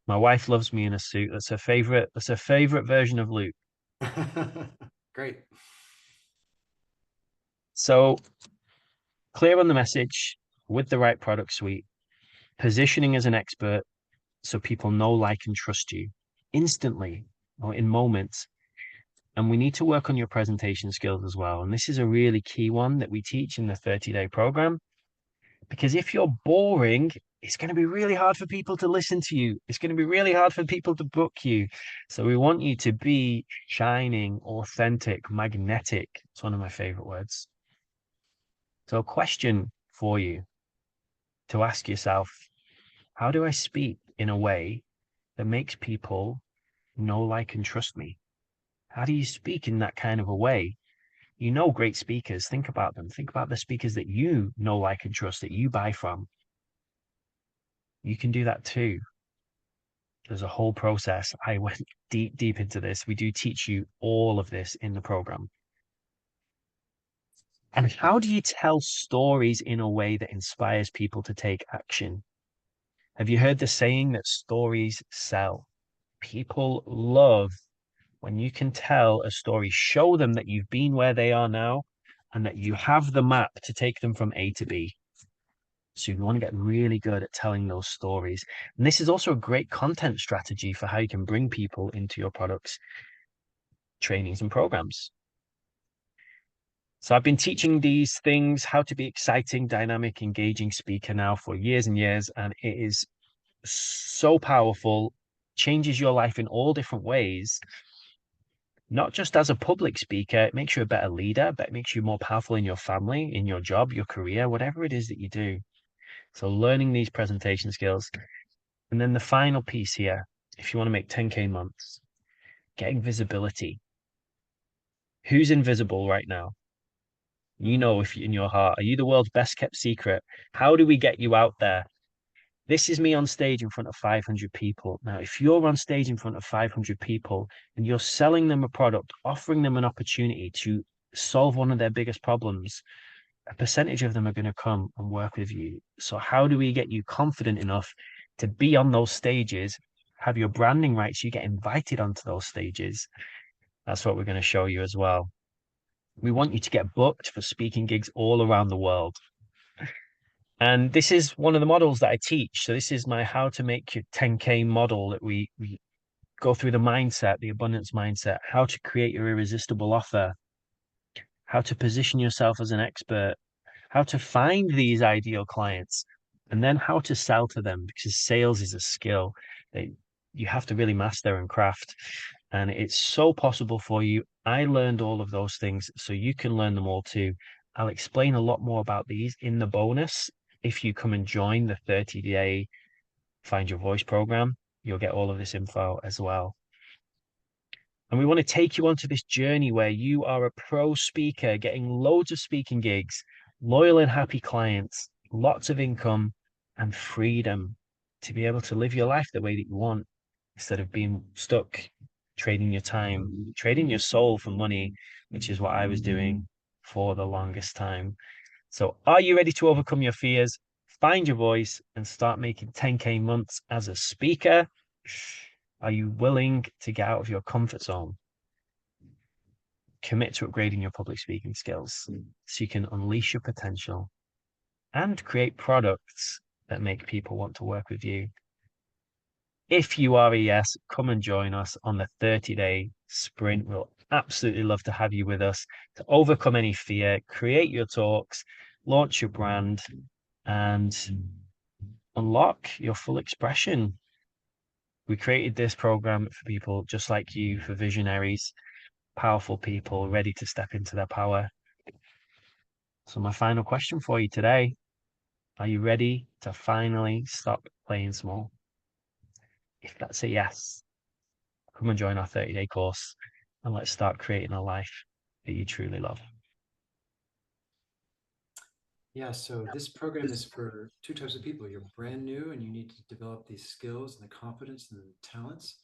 My wife loves me in a suit. That's her favorite. That's her favorite version of Luke. Great. So clear on the message with the right product suite, positioning as an expert so people know, like, and trust you instantly or in moments. And we need to work on your presentation skills as well. And this is a really key one that we teach in the 30-day program. Because if you're boring, it's going to be really hard for people to listen to you. It's going to be really hard for people to book you. So we want you to be shining, authentic, magnetic. It's one of my favorite words. So a question for you to ask yourself, how do I speak in a way that makes people know, like, and trust me? How do you speak in that kind of a way? You know, great speakers, think about them. Think about the speakers that you know, like, and trust that you buy from. You can do that too. There's a whole process. I went deep, deep into this. We do teach you all of this in the program. And how do you tell stories in a way that inspires people to take action? Have you heard the saying that stories sell? People love when you can tell a story, show them that you've been where they are now and that you have the map to take them from A to B. So you want to get really good at telling those stories. And this is also a great content strategy for how you can bring people into your products, trainings, and programs. So I've been teaching these things, how to be exciting, dynamic, engaging speaker now for years and years, and it is so powerful, changes your life in all different ways. Not just as a public speaker, it makes you a better leader, but it makes you more powerful in your family, in your job, your career, whatever it is that you do. So learning these presentation skills. And then the final piece here, if you want to make 10K months, getting visibility. Who's invisible right now? You know, if you, in your heart, are you the world's best kept secret? How do we get you out there? This is me on stage in front of 500 people. Now, if you're on stage in front of 500 people and you're selling them a product, offering them an opportunity to solve one of their biggest problems, a percentage of them are going to come and work with you. So how do we get you confident enough to be on those stages, have your branding right so you get invited onto those stages? That's what we're going to show you as well. We want you to get booked for speaking gigs all around the world. And this is one of the models that I teach. So this is my how to make your 10K model that we go through the mindset, the abundance mindset, how to create your irresistible offer, how to position yourself as an expert, how to find these ideal clients, and then how to sell to them because sales is a skill that you have to really master and craft. And it's so possible for you. I learned all of those things, so you can learn them all too. I'll explain a lot more about these in the bonus if you come and join the 30-day Find Your Voice program. you'll get all of this info as well. And we want to take you onto this journey where you are a pro speaker, getting loads of speaking gigs, loyal and happy clients, lots of income, and freedom to be able to live your life the way that you want instead of being stuck trading your time, trading your soul for money, which is what I was doing for the longest time. So, are you ready to overcome your fears, find your voice, and start making 10K months as a speaker? Are you willing to get out of your comfort zone? Commit to upgrading your public speaking skills so you can unleash your potential and create products that make people want to work with you. If you are a yes, come and join us on the 30-day sprint. We'll absolutely love to have you with us to overcome any fear, create your talks, launch your brand, and unlock your full expression. We created this program for people just like you, for visionaries, powerful people ready to step into their power. So, my final question for you today, are you ready to finally stop playing small? If that's a yes, come and join our 30-day course and let's start creating a life that you truly love. Yeah, so this program is for two types of people. You're brand new and you need to develop these skills and the confidence and the talents,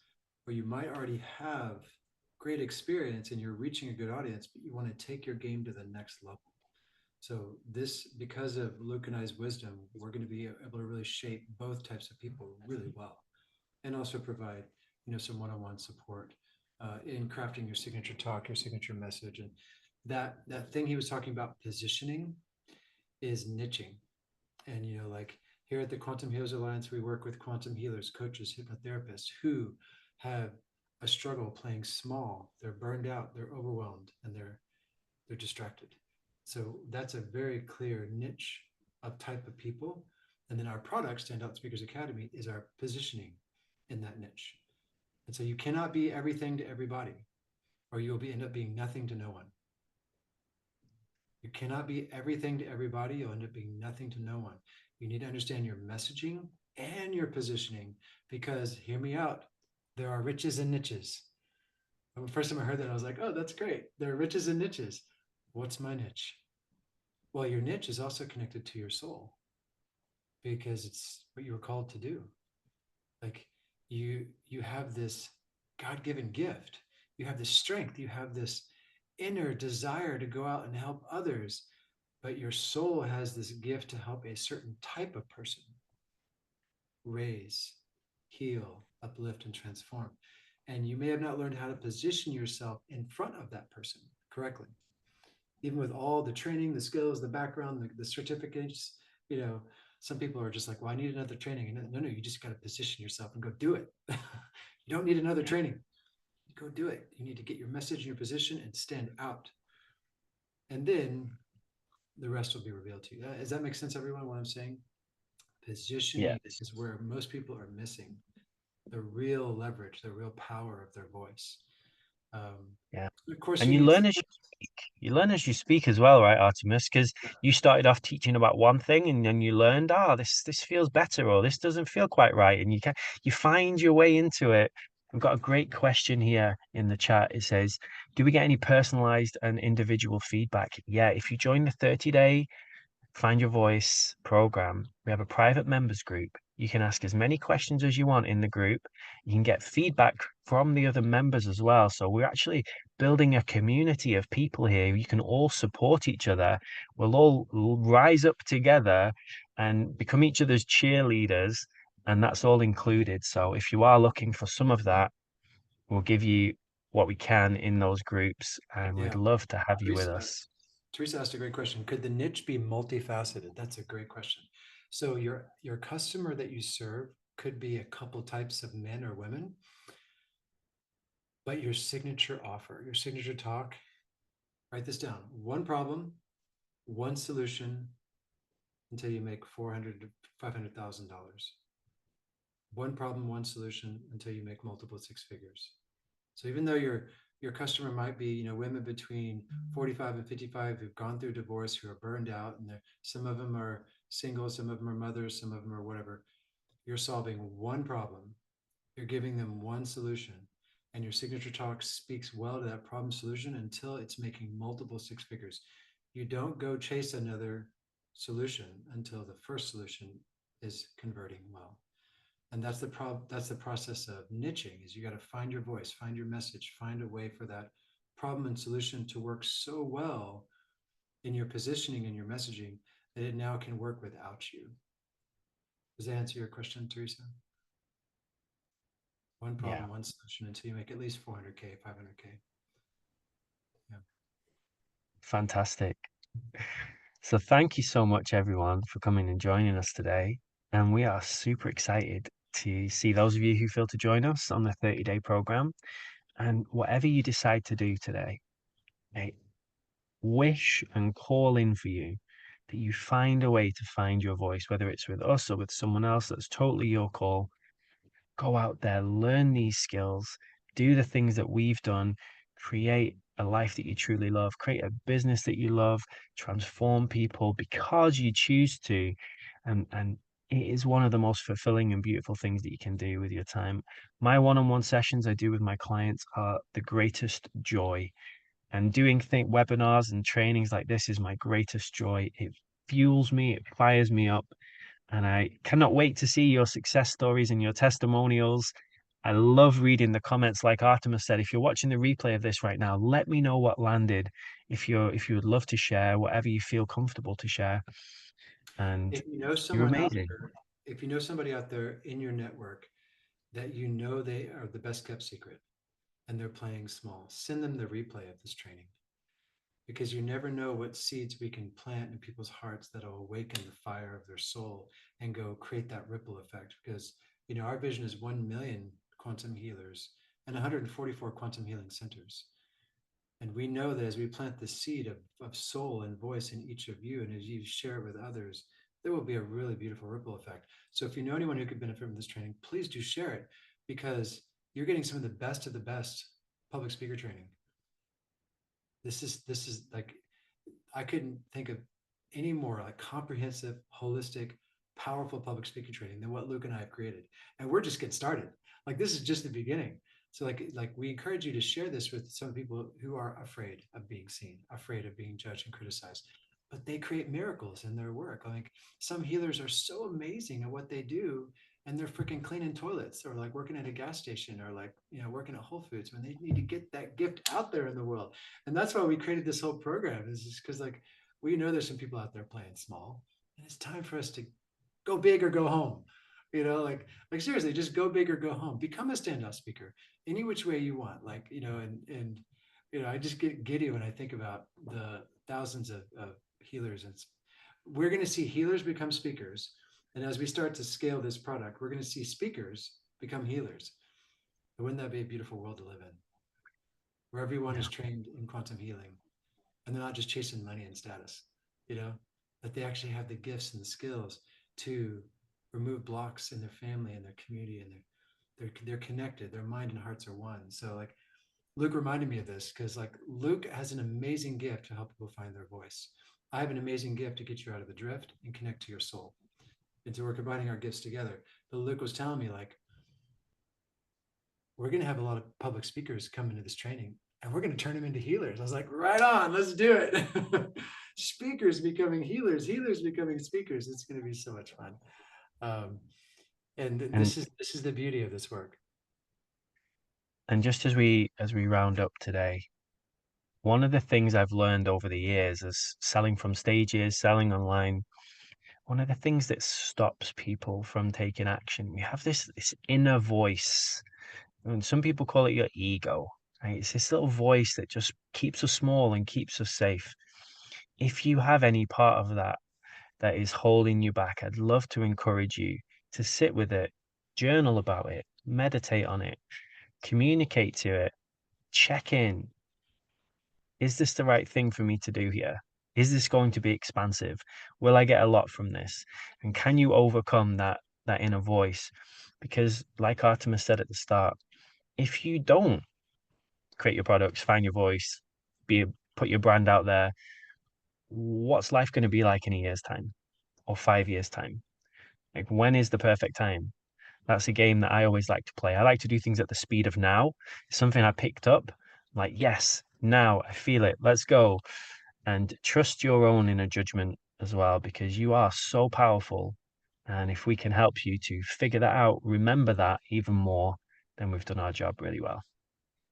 or you might already have great experience and you're reaching a good audience, but you want to take your game to the next level. So this, because of Luke and I's wisdom, we're going to be able to really shape both types of people really well, and also provide, some one-on-one support in crafting your signature talk, your signature message, and that thing he was talking about, positioning, is niching. And like here at the Quantum Healers Alliance, we work with quantum healers, coaches, hypnotherapists who have a struggle playing small. They're burned out, they're overwhelmed, and they're distracted. So that's a very clear niche of type of people. And then our product, StandOut Speakers Academy, is our positioning in that niche. And so you cannot be everything to everybody, or you'll end up being nothing to no one. You cannot be everything to everybody. You'll end up being nothing to no one. You need to understand your messaging and your positioning, because hear me out, there are riches and niches. The first time I heard that, I was like, oh, that's great. There are riches and niches. What's my niche? Well, your niche is also connected to your soul because it's what you were called to do. Like you have this God-given gift. You have this strength. You have this inner desire to go out and help others, but your soul has this gift to help a certain type of person raise, heal, uplift, and transform. And you may have not learned how to position yourself in front of that person correctly. Even with all the training, the skills, the background, the certificates, you know, some people are just like, well, I need another training. And no, you just got to position yourself and go do it. You don't need another training. Go do it. You need to get your message in your position and stand out. And then the rest will be revealed to you. Does that make sense, everyone, what I'm saying? Yeah, Positioning is where most people are missing the real leverage, the real power of their voice. Um, yeah. of course, And you you need, learn as you speak. You learn as you speak as well, right, Artemis? Because you started off teaching about one thing, and then you learned, this feels better, or this doesn't feel quite right, and you find your way into it. We've got a great question here in the chat. It says, "Do we get any personalized and individual feedback?" Yeah, if you join the 30-day Find Your Voice program, we have a private members group. You can ask as many questions as you want in the group. You can get feedback from the other members as well. So we're actually building a community of people here. You can all support each other. We'll all rise up together and become each other's cheerleaders. And that's all included. So if you are looking for some of that, we'll give you what we can in those groups. And we'd yeah. love to have you with Teresa, us. Teresa asked a great question. Could the niche be multifaceted? That's a great question. So your customer that you serve could be a couple types of men or women, but your signature offer, your signature talk, write this down. One problem, one solution until you make 400 to $500,000. One problem, one solution until you make multiple six figures. So even though your customer might be, women between 45 and 55 who've gone through divorce, who are burned out, and some of them are single, some of them are mothers, some of them are whatever. You're solving one problem You're giving them one solution, and your signature talk speaks well to that problem solution until it's making multiple six figures. You don't go chase another solution until the first solution is converting well. And that's the process of niching, is you got to find your voice, find your message, find a way for that problem and solution to work so well in your positioning and your messaging that it now can work without you. Does that answer your question, Teresa? One Yeah, problem, one solution until you make at least 400K, 500K. Yeah. fantastic. So thank you so much, everyone, for coming and joining us today. And we are super excited to see those of you who feel to join us on the 30-day program. And whatever you decide to do today, I wish and call in for you that you find a way to find your voice, whether it's with us or with someone else. That's totally your call. Go out there, learn these skills, do the things that we've done, create a life that you truly love, create a business that you love, transform people because you choose to. And it is one of the most fulfilling and beautiful things that you can do with your time. My one-on-one sessions I do with my clients are the greatest joy. And doing webinars and trainings like this is my greatest joy. It fuels me, it fires me up, and I cannot wait to see your success stories and your testimonials. I love reading the comments. Like Artemis said, if you're watching the replay of this right now, let me know what landed. If you would love to share whatever you feel comfortable to share. And If you know you're someone out amazing. there, if you know somebody out there in your network that you know they are the best kept secret and they're playing small, send them the replay of this training, because you never know what seeds we can plant in people's hearts that'll awaken the fire of their soul and go create that ripple effect. Because our vision is 1 million quantum healers and 144 quantum healing centers. And we know that as we plant the seed of soul and voice in each of you, and as you share it with others, there will be a really beautiful ripple effect. So if you know anyone who could benefit from this training, please do share it, because you're getting some of the best public speaker training. This is like, I couldn't think of any more like comprehensive, holistic, powerful public speaking training than what Luke and I have created. And we're just getting started. Like, this is just the beginning. So like we encourage you to share this with some people who are afraid of being seen, afraid of being judged and criticized. But they create miracles in their work. Like, some healers are so amazing at what they do, and they're freaking cleaning toilets, or like working at a gas station, or like working at Whole Foods, when they need to get that gift out there in the world. And that's why we created this whole program, is just because like we know there's some people out there playing small, and it's time for us to go big or go home. Like seriously, just go big or go home. Become a standout speaker any which way you want. And I just get giddy when I think about the thousands of healers. And we're going to see healers become speakers, and as we start to scale this product, we're going to see speakers become healers. And wouldn't that be a beautiful world to live in, where everyone Yeah. is trained in quantum healing, and they're not just chasing money and status, you know, but they actually have the gifts and the skills to remove blocks in their family and their community, and they're connected. Their mind and hearts are one. So like, Luke reminded me of this, because like Luke has an amazing gift to help people find their voice. I have an amazing gift to get you out of the drift and connect to your soul. And so we're combining our gifts together. But Luke was telling me, like, we're going to have a lot of public speakers come into this training, and we're going to turn them into healers. I was like, right on, let's do it. Speakers becoming healers, healers becoming speakers. It's going to be so much fun. Um, and And this is the beauty of this work. and just as we round up today, one of the things I've learned over the years is selling from stages, selling online, one of the things that stops people from taking action, we have this inner voice. And some people call it your ego, right? It's this little voice that just keeps us small and keeps us safe. If you have any part of that that is holding you back, I'd love to encourage you to sit with it, journal about it, meditate on it, communicate to it, check in. Is this the right thing for me to do here? Is this going to be expansive? Will I get a lot from this? And can you overcome that inner voice? Because like Artemis said at the start, if you don't create your products, find your voice, put your brand out there, what's life going to be like in a year's time or 5 years' time? Like, when is the perfect time? That's a game that I always like to play. I like to do things at the speed of now. It's something I picked up. Like, yes, now I feel it. Let's go. And trust your own inner judgment as well, because you are so powerful. And if we can help you to figure that out, remember that even more, then we've done our job really well.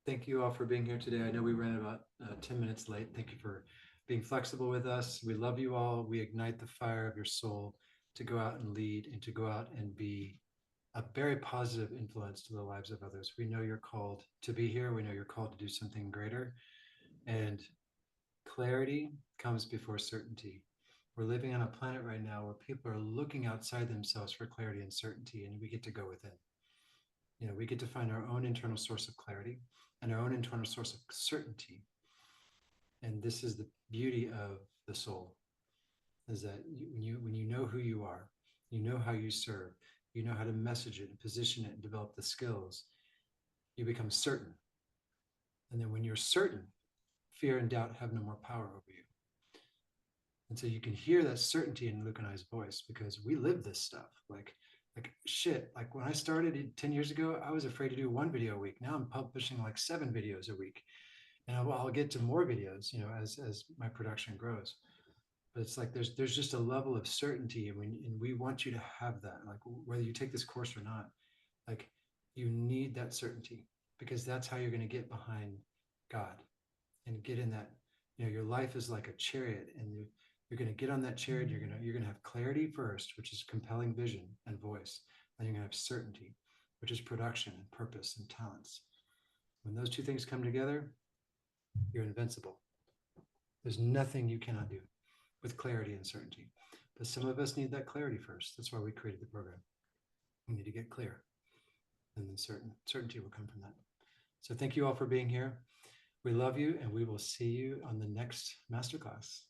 Thank you all for being here today. I know we ran about 10 minutes late. Thank you for being flexible with us. We love you all. We ignite the fire of your soul to go out and lead and to go out and be a very positive influence to the lives of others. We know you're called to be here. We know you're called to do something greater. And clarity comes before certainty. We're living on a planet right now where people are looking outside themselves for clarity and certainty, and we get to go within. We get to find our own internal source of clarity and our own internal source of certainty. And this is the beauty of the soul, is that when you know who you are, you know how you serve, you know how to message it and position it and develop the skills, you become certain. And then when you're certain, fear and doubt have no more power over you. And so you can hear that certainty in Luke and I's voice, because we live this stuff. Like shit. Like when I started 10 years ago, I was afraid to do one video a week. Now I'm publishing like 7 videos a week. And I'll get to more videos, as my production grows. But it's like there's just a level of certainty, and we want you to have that. Like whether you take this course or not, like you need that certainty, because that's how you're going to get behind God and get in that. Your life is like a chariot, and you're going to get on that chariot. You're going to have clarity first, which is compelling vision and voice. Then you're going to have certainty, which is production and purpose and talents. When those two things come together, you're invincible. There's nothing you cannot do with clarity and certainty. But some of us need that clarity first. That's why we created the program. We need to get clear, and then certainty will come from that. So thank you all for being here. We love you, and we will see you on the next masterclass.